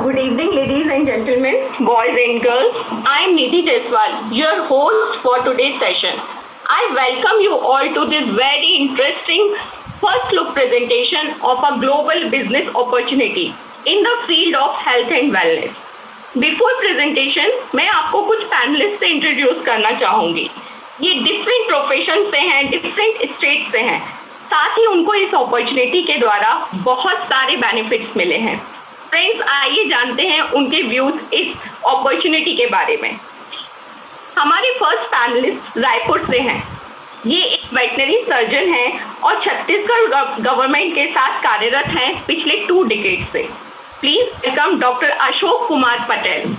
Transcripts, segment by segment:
Good evening, ladies and gentlemen, boys and girls. I am Nidhi Jaiswal, your host for today's session. I welcome you all to this very interesting first look presentation of a global business opportunity in the field of health and wellness. Before presentation, मैं आपको कुछ panelist से introduce करना चाहूंगी. ये different profession से हैं, different state से हैं. साथ ही उनको इस अपॉर्चुनिटी के द्वारा बहुत सारे बेनिफिट्स मिले हैं. फ्रेंड्स, आइए जानते हैं उनके व्यूज इस अपॉर्चुनिटी के बारे में. हमारे फर्स्ट पैनलिस्ट रायपुर से हैं. ये एक वेटनरी सर्जन हैं और छत्तीसगढ़ गवर्नमेंट के साथ कार्यरत हैं पिछले 2 डिकेड से. Please welcome doctor Ashok Kumar Patel.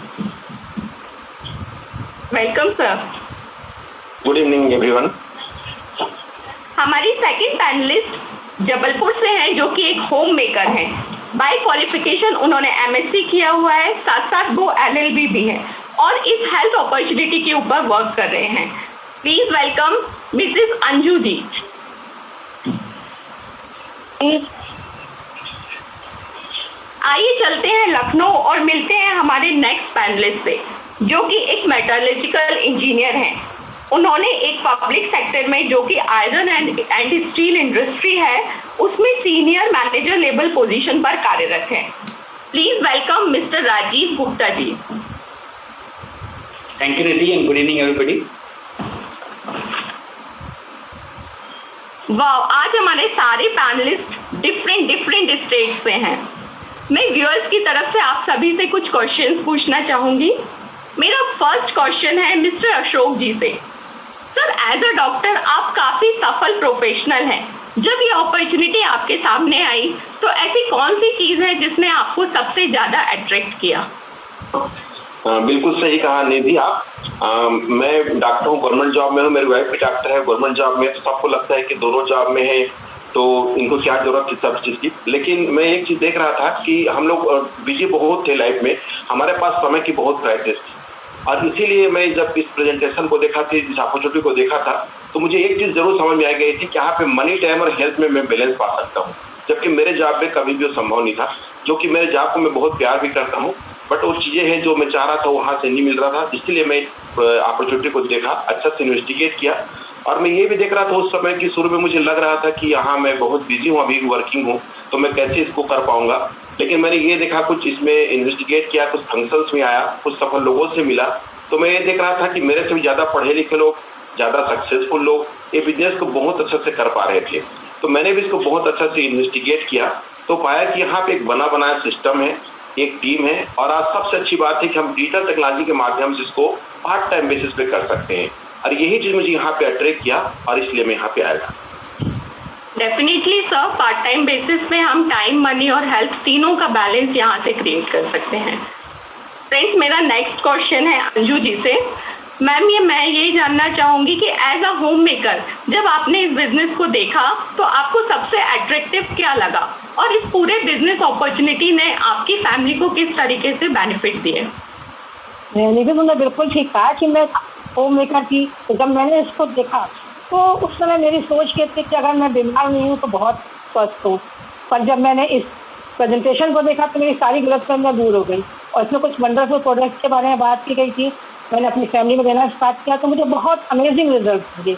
Welcome sir. Good evening everyone. हमारी सेकंड पैनलिस्ट जबलपुर से हैं, जो कि एक होम मेकर हैं. बाय क्वालिफिकेशन उन्होंने एमएससी किया हुआ है, साथ साथ वो एलएलबी भी है और इस हेल्थ अपॉर्चुनिटी के ऊपर वर्क कर रहे हैं. Please welcome Mrs Anju ji. आइए चलते हैं लखनऊ और मिलते हैं हमारे नेक्स्ट पैनलिस्ट से, जो कि एक मेटलर्जिकल इंजीनियर हैं. उन्होंने एक पब्लिक सेक्टर में, जो कि आयरन एंड स्टील इंडस्ट्री है, उसमें सीनियर मैनेजर लेवल पोजीशन पर कार्यरत हैं. Please welcome mister Rajiv Gupta ji. Thank you Nidhi and good evening everybody. वाह, आज हमारे सारे पैनलिस्ट डिफरेंट स्टेट से हैं. मैं व्यूअर्स की तरफ से आप सभी से कुछ क्वेश्चंस पूछना चाहूंगी. मेरा फर्स्ट क्वेश्चन है मिस्टर अशोक जी से. सर, एज अ डॉक्टर आप काफी सफल प्रोफेशनल हैं. जब ये अपॉर्चुनिटी आपके सामने आई तो ऐसी कौन सी चीज है जिसने आपको सबसे ज्यादा अट्रैक्ट किया? बिल्कुल सही कहा निधि आप. मैं डॉक्टर हूँ, गवर्नमेंट जॉब में हूँ, मेरी वाइफ भी डॉक्टर है, गवर्नमेंट जॉब में. तो सबको लगता है कि दोनों जॉब में है तो इनको क्या जरूरत थी सब चीज़ की. लेकिन मैं एक चीज़ देख रहा था कि हम लोग बिजी बहुत थे लाइफ में, हमारे पास समय की बहुत क्राइसिस थी. और इसीलिए मैं जब इस प्रेजेंटेशन को देखा थी, इस अपॉर्चुनिटी को देखा था, तो मुझे एक चीज़ जरूर समझ में आ गई थी कि यहाँ पे मनी, टाइम और हेल्थ में मैं बैलेंस पा सकता हूँ, जबकि मेरे जॉब में कभी भी वो संभव नहीं था. जो कि मेरे जॉब को मैं बहुत प्यार भी करता हूँ, बट वो चीज़ें हैं जो मैं चाह रहा था वहाँ से नहीं मिल रहा था. इसलिए मैं अपॉर्चुनिटी को देखा, अच्छा से इन्वेस्टिगेट किया. और मैं ये भी देख रहा था उस समय कि शुरू में मुझे लग रहा था कि यहाँ मैं बहुत बिजी हूँ, अभी वर्किंग हूँ, तो मैं कैसे इसको कर पाऊंगा. लेकिन मैंने ये देखा, कुछ इसमें इन्वेस्टिगेट किया, कुछ फंक्शंस में आया, कुछ सफल लोगों से मिला, तो मैं ये देख रहा था कि मेरे से भी ज़्यादा पढ़े लिखे लोग, ज़्यादा सक्सेसफुल लोग ये बिजनेस को बहुत अच्छे से कर पा रहे थे. तो मैंने भी इसको बहुत अच्छा से इन्वेस्टिगेट किया, तो पाया कि यहाँ पे एक बना बनाया सिस्टम है, एक टीम है, और आज सबसे अच्छी बात है कि हम डिजिटल टेक्नोलॉजी के माध्यम से इसको पार्ट टाइम बेसिस पे कर सकते हैं. और यही चीज़ मुझे यहाँ पे अट्रैक्ट किया और इसलिए मैं यहाँ पे आया था. Definitely sir, part time basis पे हम टाइम, मनी और हेल्थ तीनों का बैलेंस यहाँ से क्रिएट कर सकते हैं. फ्रेंड्स, मेरा नेक्स्ट क्वेश्चन है अंजू जी से. मैम, मैं ये जानना चाहूँगी कि एज अ होम मेकर जब आपने इस बिजनेस को देखा तो आपको सबसे अट्रैक्टिव क्या लगा, और इस पूरे बिजनेस अपॉर्चुनिटी ने आपकी फैमिली को किस तरीके से बेनिफिट दिए? नहीं, तुमने बिल्कुल ठीक कहा कि मैं होम मेकर थी, तो जब मैंने इसको देखा तो उस समय मेरी सोच ये थी कि अगर मैं बीमार नहीं हूँ तो बहुत स्वस्थ हूँ. पर जब मैंने इस प्रेजेंटेशन को देखा तो मेरी सारी गलतफहमियां दूर हो गई और इसमें कुछ वंडरफुल प्रोडक्ट्स के बारे में बात की गई थी. मैंने अपनी फैमिली में देना स्टार्ट किया तो मुझे बहुत अमेजिंग रिजल्ट मिले,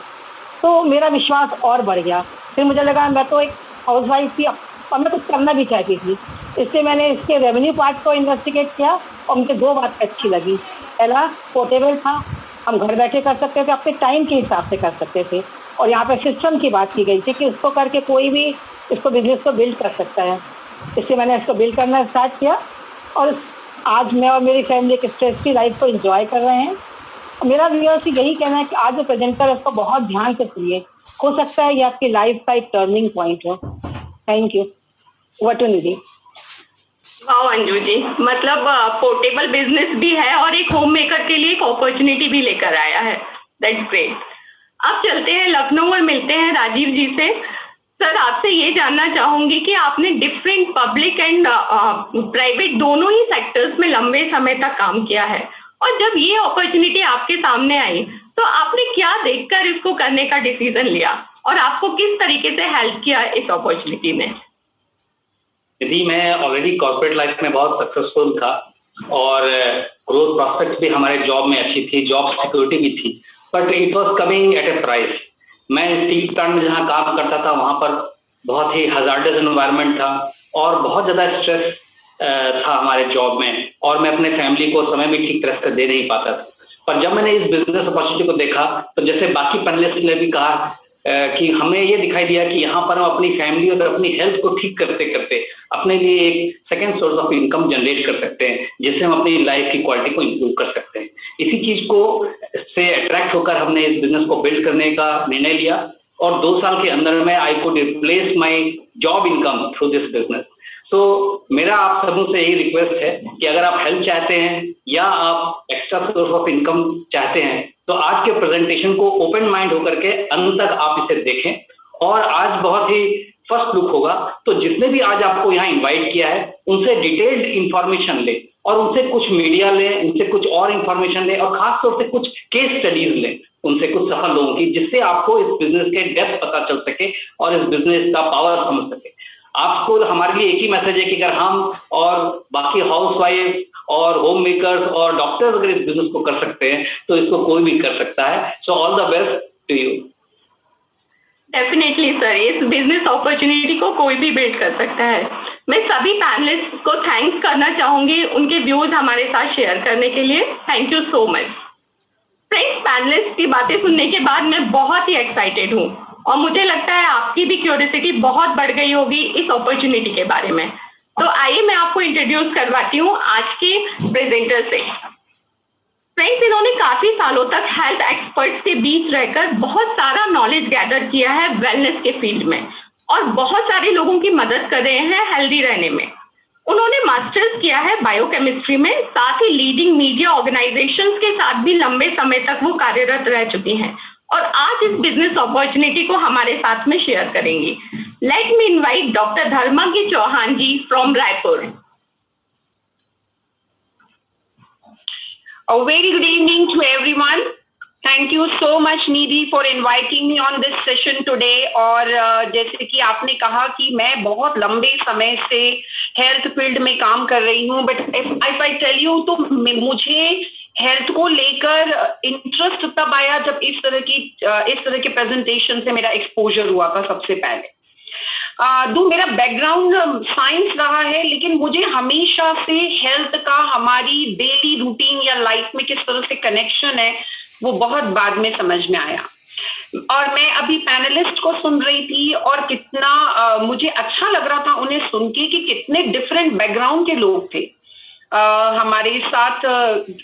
तो मेरा विश्वास और बढ़ गया. फिर मुझे लगा मैं तो एक हाउसवाइफ थी और मैं कुछ करना भी चाहती थी, इसलिए मैंने इसके रेवेन्यू पार्ट को इन्वेस्टिगेट किया और मुझे 2 बातें अच्छी लगी. पहला, पोर्टेबल था, हम घर बैठे कर सकते थे, अपने टाइम के हिसाब से कर सकते थे. और यहाँ पे सिस्टम की बात की गई थी कि इसको करके कोई भी इसको बिजनेस को बिल्ड कर सकता है. इसलिए मैंने इसको बिल्ड करना स्टार्ट किया और आज मैं और मेरी फैमिली एक स्ट्रेस फ्री लाइफ को एंजॉय कर रहे हैं. मेरा व्यूअर्स से यही कहना है कि आज जो प्रेजेंटर है उसको बहुत ध्यान से सुनिए, हो सकता है ये आपकी लाइफ का एक टर्निंग पॉइंट हो. Thank you. व्हाट टू निधि. वाह अंजू जी, मतलब पोर्टेबल बिजनेस भी है और एक होम मेकर के लिए एक अपॉर्चुनिटी भी लेकर आया है. That's great. अब चलते हैं लखनऊ और मिलते हैं राजीव जी से. सर, आपसे ये जानना चाहूंगी कि आपने डिफरेंट पब्लिक एंड प्राइवेट दोनों ही सेक्टर्स में लंबे समय तक काम किया है, और जब ये अपॉर्चुनिटी आपके सामने आई तो आपने क्या देखकर इसको करने का डिसीजन लिया और आपको किस तरीके से हेल्प किया इस अपॉर्चुनिटी ने? यदि मैं ऑलरेडी कॉर्पोरेट लाइफ में बहुत सक्सेसफुल था और ग्रोथ प्रोस्पेक्ट भी हमारे जॉब में अच्छी थी, जॉब सिक्योरिटी भी थी, but it was coming at A price. मैं स्टील प्लांट में जहाँ काम करता था वहाँ पर बहुत ही हजार्डस एनवायरनमेंट था और बहुत ज़्यादा स्ट्रेस था हमारे जॉब में, और मैं अपने फैमिली को समय भी ठीक तरह से दे नहीं पाता था। पर जब मैंने इस बिजनेस अपॉर्चुनिटी को देखा तो जैसे बाकी पैनलिस्ट ने भी कहा कि हमें ये दिखाई दिया कि यहाँ पर हम अपनी फैमिली और अपनी हेल्थ को ठीक करते करते अपने लिए एक second source of income generate कर सकते हैं, जिससे हम अपनी लाइफ की क्वालिटी को इम्प्रूव कर सकते हैं। इसी चीज को से अट्रैक्ट होकर हमने इस बिजनेस को बिल्ड करने का निर्णय लिया और 2 साल के अंदर में I could replace my job income through this business. तो मेरा आप सबों से यही रिक्वेस्ट है कि अगर आप हेल्प चाहते हैं या आप एक्स्ट्रा सोर्स ऑफ इनकम चाहते हैं तो आज के प्रेजेंटेशन को ओपन माइंड होकर के अंत तक आप इसे देखें। और आज बहुत ही फर्स्ट लुक होगा, तो जिसने भी आज आपको यहाँ इनवाइट किया है उनसे डिटेल्ड इंफॉर्मेशन ले और उनसे कुछ मीडिया ले, उनसे कुछ और इंफॉर्मेशन ले और खास तौर से कुछ केस स्टडीज ले उनसे कुछ सफल लोगों की, जिससे आपको इस बिजनेस के डेप्थ पता चल सके और इस बिजनेस का पावर समझ सके। आपको हमारे लिए एक ही मैसेज है कि अगर हम और बाकी हाउसवाइफ और होम मेकर्स और डॉक्टर्स अगर इस बिजनेस को कर सकते हैं तो इसको कोई भी कर सकता है। So all the best to you. Definitely sir, इस बिजनेस अपॉर्चुनिटी को कोई भी बिल्ड कर सकता है। मैं सभी पैनलिस्ट को थैंक्स करना चाहूंगी उनके व्यूज हमारे साथ शेयर करने के लिए। Thank you so much. Friends, panelist की बातें सुनने के बाद मैं बहुत ही एक्साइटेड हूँ और मुझे लगता है आपकी भी क्यूरियोसिटी बहुत बढ़ गई होगी इस अपॉर्चुनिटी के बारे में। तो आइए मैं आपको इंट्रोड्यूस करवाती हूँ आज के प्रेजेंटर से। फ्रेंड्स, इन्होंने काफी सालों तक हेल्थ एक्सपर्ट्स के बीच रहकर बहुत सारा नॉलेज गैदर किया है वेलनेस के फील्ड में और बहुत सारे लोगों की मदद कर रहे हैं हेल्दी रहने में। उन्होंने मास्टर्स किया है बायोकेमिस्ट्री में, साथ ही लीडिंग मीडिया ऑर्गेनाइजेशंस के साथ भी लंबे समय तक वो कार्यरत रह चुकी हैं और आज इस बिजनेस अपॉर्चुनिटी को हमारे साथ में शेयर करेंगी। Let me invite doctor Dharmagya Chauhan ji from Raipur. A very good evening to everyone. Thank you so much Nidhi for inviting me on this session today. और जैसे कि आपने कहा कि मैं बहुत लंबे समय से हेल्थ फील्ड में काम कर रही हूँ, but if I tell you तो मुझे हेल्थ को लेकर इंटरेस्ट तब आया जब इस तरह के प्रेजेंटेशन से मेरा एक्सपोजर हुआ था। सबसे पहले मेरा बैकग्राउंड साइंस रहा है, लेकिन मुझे हमेशा से हेल्थ का हमारी डेली रूटीन या लाइफ में किस तरह से कनेक्शन है वो बहुत बाद में समझ में आया। और मैं अभी पैनलिस्ट को सुन रही थी और कितना मुझे अच्छा लग रहा था उन्हें सुन के कि कितने डिफरेंट बैकग्राउंड के लोग थे। हमारे साथ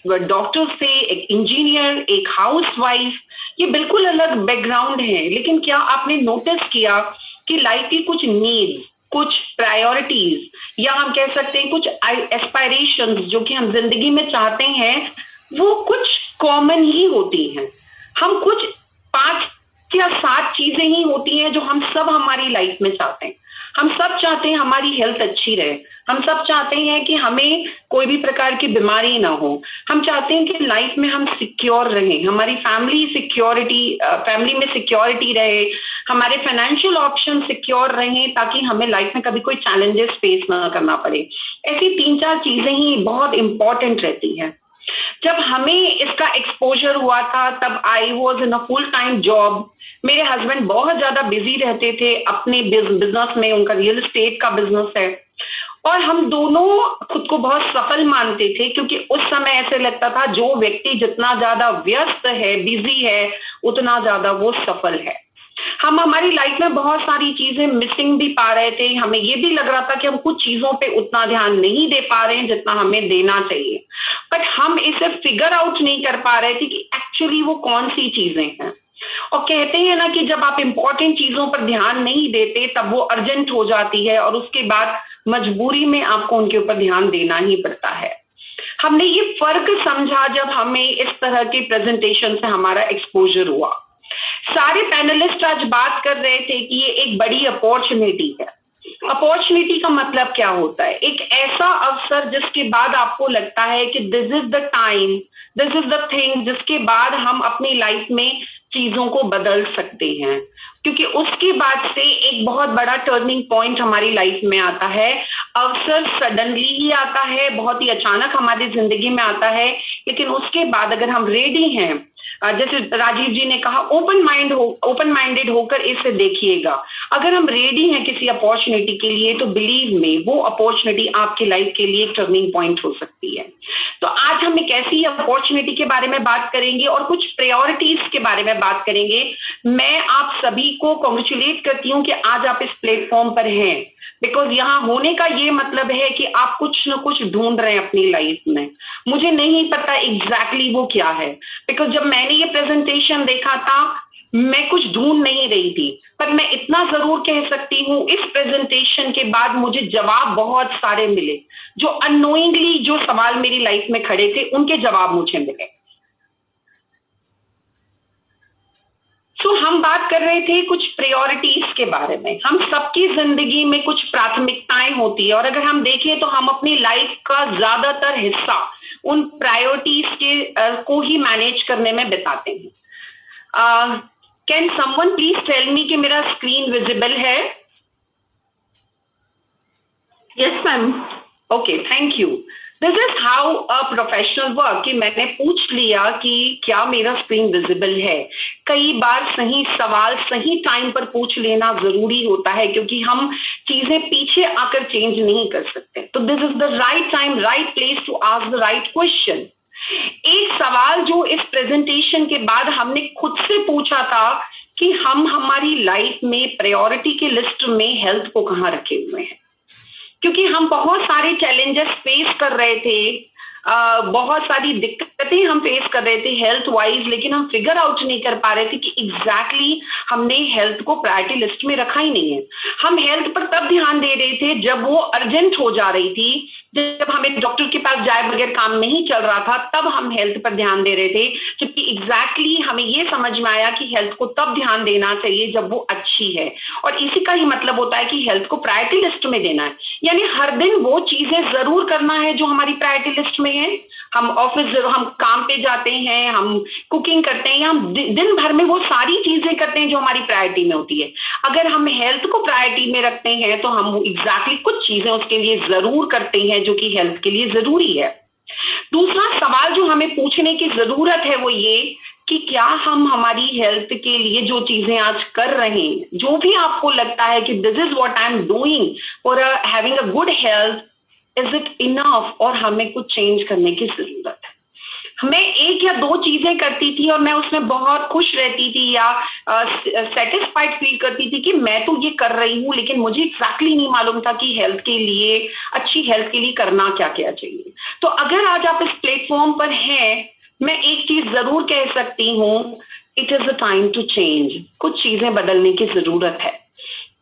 डॉक्टर थे, एक इंजीनियर, एक हाउसवाइफ, ये बिल्कुल अलग बैकग्राउंड है। लेकिन क्या आपने नोटिस किया कि लाइफ की कुछ नीड्स, कुछ प्रायोरिटीज या हम कह सकते हैं कुछ एस्पायरेशंस जो कि हम जिंदगी में चाहते हैं वो कुछ कॉमन ही होती हैं। हम कुछ 5 या 7 चीजें ही होती हैं जो हम सब हमारी लाइफ में चाहते हैं। हम सब चाहते हैं हमारी हेल्थ अच्छी रहे, हम सब चाहते हैं कि हमें कोई भी प्रकार की बीमारी ना हो, हम चाहते हैं कि लाइफ में हम सिक्योर रहें, हमारी फैमिली में सिक्योरिटी रहे, हमारे फाइनेंशियल ऑप्शन सिक्योर रहें ताकि हमें लाइफ में कभी कोई चैलेंजेस फेस ना करना पड़े। ऐसी 3-4 चीजें ही बहुत इंपॉर्टेंट रहती हैं। जब हमें इसका एक्सपोजर हुआ था तब I was in a full time job. मेरे हस्बैंड बहुत ज्यादा बिजी रहते थे अपने बिजनेस में, उनका रियल एस्टेट का बिजनेस है और हम दोनों खुद को बहुत सफल मानते थे क्योंकि उस समय ऐसे लगता था जो व्यक्ति जितना ज्यादा व्यस्त है, बिजी है, उतना ज्यादा वो सफल है। हम हमारी लाइफ में बहुत सारी चीजें मिसिंग भी पा रहे थे। हमें ये भी लग रहा था कि हम कुछ चीजों पे उतना ध्यान नहीं दे पा रहे हैं जितना हमें देना चाहिए, बट हम इसे फिगर आउट नहीं कर पा रहे थे कि एक्चुअली वो कौन सी चीजें हैं। और कहते हैं ना कि जब आप इंपॉर्टेंट चीजों पर ध्यान नहीं देते तब वो अर्जेंट हो जाती है और उसके बाद मजबूरी में आपको उनके ऊपर ध्यान देना ही पड़ता है। हमने ये फर्क समझा जब हमें इस तरह के प्रेजेंटेशन से हमारा एक्सपोजर हुआ। सारे पैनलिस्ट आज बात कर रहे थे कि ये एक बड़ी अपॉर्चुनिटी है। अपॉर्चुनिटी का मतलब क्या होता है? एक ऐसा अवसर जिसके बाद आपको लगता है कि this is the time, this is the thing जिसके बाद हम अपनी लाइफ में चीजों को बदल सकते हैं। क्योंकि उसके बाद से एक बहुत बड़ा टर्निंग पॉइंट हमारी लाइफ में आता है। अवसर सडनली ही आता है, बहुत ही अचानक हमारी जिंदगी में आता है, लेकिन उसके बाद अगर हम रेडी हैं, जैसे राजीव जी ने कहा, ओपन माइंडेड होकर इसे देखिएगा। अगर हम रेडी हैं किसी अपॉर्चुनिटी के लिए, तो बिलीव में वो अपॉर्चुनिटी आपकी लाइफ के लिए एक टर्निंग पॉइंट हो सकती है। तो आज हम एक ऐसी अपॉर्चुनिटी के बारे में बात करेंगे और कुछ प्रायोरिटीज के बारे में बात करेंगे। मैं आप सभी को कॉन्ग्रेचुलेट करती हूँ कि आज आप इस प्लेटफॉर्म पर हैं, बिकॉज यहाँ होने का ये मतलब है कि आप कुछ न कुछ ढूंढ रहे हैं अपनी लाइफ में। मुझे नहीं पता एग्जैक्टली वो क्या है, बिकॉज जब मैंने ये प्रेजेंटेशन देखा था, मैं कुछ ढूंढ नहीं रही थी, पर मैं इतना जरूर कह सकती हूँ, इस प्रेजेंटेशन के बाद मुझे जवाब बहुत सारे मिले। जो अननोइंगली जो सवाल मेरी लाइफ में खड़े थे, उनके जवाब मुझे मिले। तो हम बात कर रहे थे कुछ प्रायोरिटीज के बारे में। हम सबकी जिंदगी में कुछ प्राथमिकताएं होती है, और अगर हम देखें तो हम अपनी लाइफ का ज्यादातर हिस्सा उन प्रायोरिटीज के को ही मैनेज करने में बिताते हैं। Can someone please tell me कि मेरा स्क्रीन विजिबल है? Yes ma'am. Okay, thank you. This is how a professional work, कि मैंने पूछ लिया कि क्या मेरा स्क्रीन विजिबल है। कई बार सही सवाल सही टाइम पर पूछ लेना जरूरी होता है, क्योंकि हम चीजें पीछे आकर चेंज नहीं कर सकते। तो this is the right time, right place to ask the right question. एक सवाल जो इस प्रेजेंटेशन के बाद हमने खुद से पूछा था कि हम हमारी लाइफ में प्रायोरिटी की लिस्ट में हेल्थ को कहाँ रखे हुए हैं, क्योंकि हम बहुत सारे चैलेंजेस फेस कर रहे थे, बहुत सारी दिक्कतें हम फेस कर रहे थे हेल्थ वाइज, लेकिन हम फिगर आउट नहीं कर पा रहे थे कि एग्जैक्टली हमने हेल्थ को प्रायोरिटी लिस्ट में रखा ही नहीं है। हम हेल्थ पर तब ध्यान दे रहे थे जब वो अर्जेंट हो जा रही थी, जब हमें डॉक्टर के पास जाए बगैर काम नहीं चल रहा था, तब हम हेल्थ पर ध्यान दे रहे थे। जबकि एग्जैक्टली हमें ये समझ में आया कि हेल्थ को तब ध्यान देना चाहिए जब वो अच्छी है, और इसी का ही मतलब होता है कि हेल्थ को प्रायोरिटी लिस्ट में देना है। यानी हर दिन वो चीजें जरूर करना है जो हमारी प्रायोरिटी लिस्ट में है। हम हम काम पे जाते हैं, हम कुकिंग करते हैं, या हम दिन भर में वो सारी चीजें करते हैं जो हमारी प्रायोरिटी में होती है। अगर हम हेल्थ को प्रायोरिटी में रखते हैं तो हम एग्जैक्टली कुछ चीजें उसके लिए जरूर करते हैं जो कि हेल्थ के लिए जरूरी है। दूसरा सवाल जो हमें पूछने की जरूरत है वो ये कि क्या हम हमारी हेल्थ के लिए जो चीजें आज कर रहे हैं, जो भी आपको लगता है कि this is what I am doing for having a good health, is it enough, और हमें कुछ चेंज करने की जरूरत है। मैं एक या दो चीजें करती थी और मैं उसमें बहुत खुश रहती थी या सेटिस्फाइड फील करती थी कि मैं तो ये कर रही हूँ, लेकिन मुझे एग्जैक्टली नहीं मालूम था कि हेल्थ के लिए, अच्छी हेल्थ के लिए करना क्या क्या चाहिए। तो अगर आज आप इस प्लेटफॉर्म पर हैं, मैं एक चीज जरूर कह सकती हूँ, it is the time to change. कुछ चीजें बदलने की जरूरत है,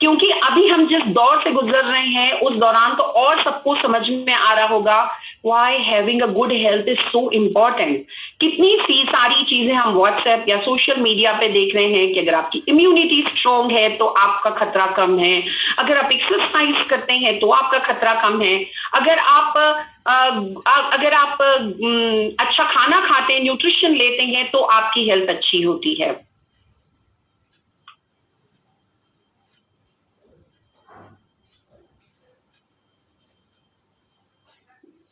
क्योंकि अभी हम जिस दौर से गुजर रहे हैं उस दौरान तो और सबको समझ में आ रहा होगा why having a good health is so important. कितनी सी सारी चीजें हम व्हाट्सएप या सोशल मीडिया पे देख रहे हैं कि अगर आपकी इम्यूनिटी स्ट्रांग है तो आपका खतरा कम है, अगर आप एक्सरसाइज करते हैं तो आपका खतरा कम है, अगर आप अच्छा खाना खाते हैं, न्यूट्रिशन लेते हैं तो आपकी हेल्थ अच्छी होती है।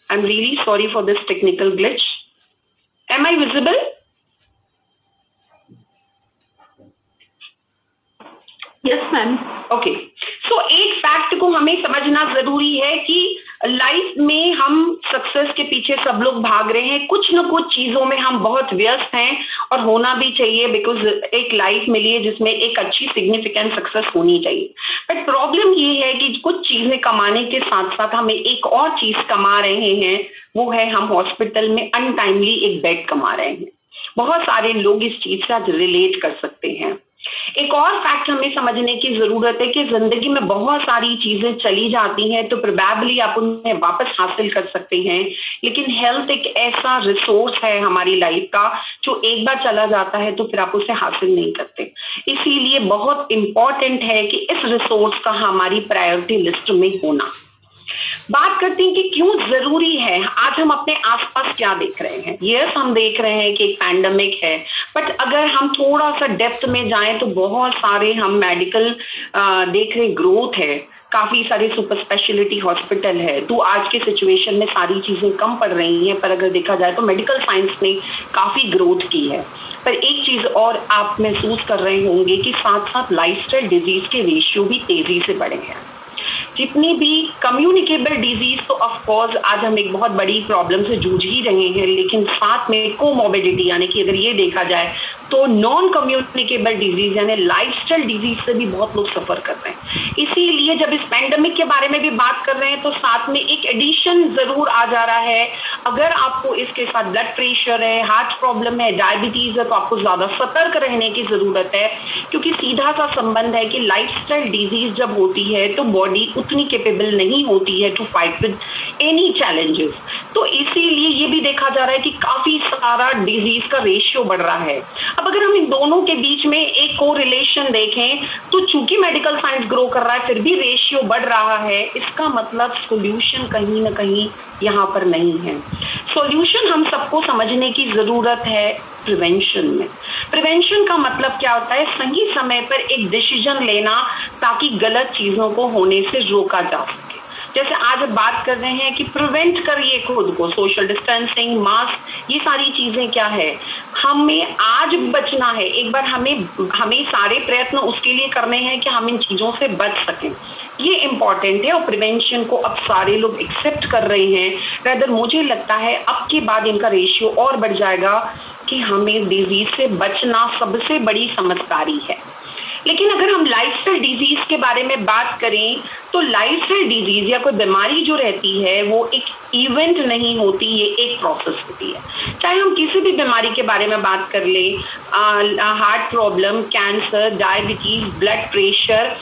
I'm really sorry for this technical glitch. Am I visible? Yes, ma'am. Okay. So एक फैक्ट को हमें समझना जरूरी है कि लाइफ में हम सक्सेस के पीछे सब लोग भाग रहे हैं, कुछ न कुछ चीजों में हम बहुत व्यस्त हैं, और होना भी चाहिए, बिकॉज एक लाइफ मिली है जिसमें एक अच्छी सिग्निफिकेंट सक्सेस होनी चाहिए। बट प्रॉब्लम ये है कि कुछ चीजें कमाने के साथ साथ हमें एक और चीज कमा रहे हैं, वो है हम हॉस्पिटल में अनटाइमली एक बेड कमा रहे हैं। बहुत सारे लोग इस चीज से आज रिलेट कर सकते हैं। एक और फैक्ट हमें समझने की जरूरत है कि जिंदगी में बहुत सारी चीजें चली जाती हैं तो प्रोबेबली आप उन्हें वापस हासिल कर सकते हैं, लेकिन हेल्थ एक ऐसा रिसोर्स है हमारी लाइफ का जो एक बार चला जाता है तो फिर आप उसे हासिल नहीं करते। इसीलिए बहुत इंपॉर्टेंट है कि इस रिसोर्स का हमारी प्रायोरिटी लिस्ट में होना। बात करते हैं कि क्यों जरूरी है आज हम अपने आसपास क्या देख रहे हैं? यस, हम देख रहे हैं कि एक पैंडेमिक है, बट अगर हम थोड़ा सा डेप्थ में जाएं तो बहुत सारे हम मेडिकल देख रहे ग्रोथ है, काफी सारे सुपर स्पेशलिटी हॉस्पिटल है। तो आज के सिचुएशन में सारी चीजें कम पड़ रही हैं, पर अगर देखा जाए तो मेडिकल साइंस ने काफी ग्रोथ की है। पर एक चीज और आप महसूस कर रहे होंगे कि साथ साथ लाइफस्टाइल डिजीज के रेशियो भी तेजी से बढ़े हैं। जितनी भी कम्युनिकेबल डिजीज, तो ऑफ कोर्स आज हम एक बहुत बड़ी प्रॉब्लम से जूझ ही रहे हैं, लेकिन साथ में कोमोर्बिडिटी यानी कि अगर ये देखा जाए तो नॉन कम्युनिकेबल डिजीज यानी लाइफस्टाइल डिजीज से भी बहुत लोग सफर कर रहे हैं। इसीलिए जब इस पैंडेमिक के बारे में भी बात कर रहे हैं तो साथ में एक एडिशन जरूर आ जा रहा है। अगर आपको इसके साथ ब्लड प्रेशर है, हार्ट प्रॉब्लम है, डायबिटीज है, तो आपको ज्यादा सतर्क रहने की जरूरत है, क्योंकि सीधा सा संबंध है कि लाइफस्टाइल डिजीज जब होती है तो बॉडी उतनी कैपेबल नहीं होती है to fight with any challenges. तो इसीलिए ये भी देखा जा रहा है कि काफी सारा डिजीज का रेशियो बढ़ रहा है। अब अगर हम इन दोनों के बीच में एक कोरिलेशन देखें तो चूंकि मेडिकल साइंस ग्रो कर रहा है फिर भी रेशियो बढ़ रहा है, इसका मतलब सॉल्यूशन कहीं ना कहीं यहाँ पर नहीं है। सॉल्यूशन हम सबको समझने की जरूरत है प्रिवेंशन में। प्रिवेंशन का मतलब क्या होता है? सही समय पर एक डिसीजन लेना ताकि गलत चीजों को होने से रोका जा सके। जैसे आज बात कर रहे हैं कि प्रिवेंट करिए खुद को, सोशल डिस्टेंसिंग, मास्क, ये सारी चीजें क्या है, हमें आज बचना है। एक बार हमें सारे प्रयत्न उसके लिए करने हैं कि हम इन चीजों से बच सकें, ये इंपॉर्टेंट है। और प्रिवेंशन को अब सारे लोग एक्सेप्ट कर रहे हैं। रादर मुझे लगता है अब के बाद इनका रेशियो और बढ़ जाएगा कि हमें डिजीज से बचना सबसे बड़ी समझदारी है। लेकिन अगर हम लाइफस्टाइल डिजीज के बारे में बात करें तो लाइफस्टाइल डिजीज या कोई बीमारी जो रहती है वो एक इवेंट नहीं होती, ये एक प्रोसेस होती है। चाहे हम किसी भी बीमारी के बारे में बात कर लें, heart problem, cancer, diabetes, blood pressure,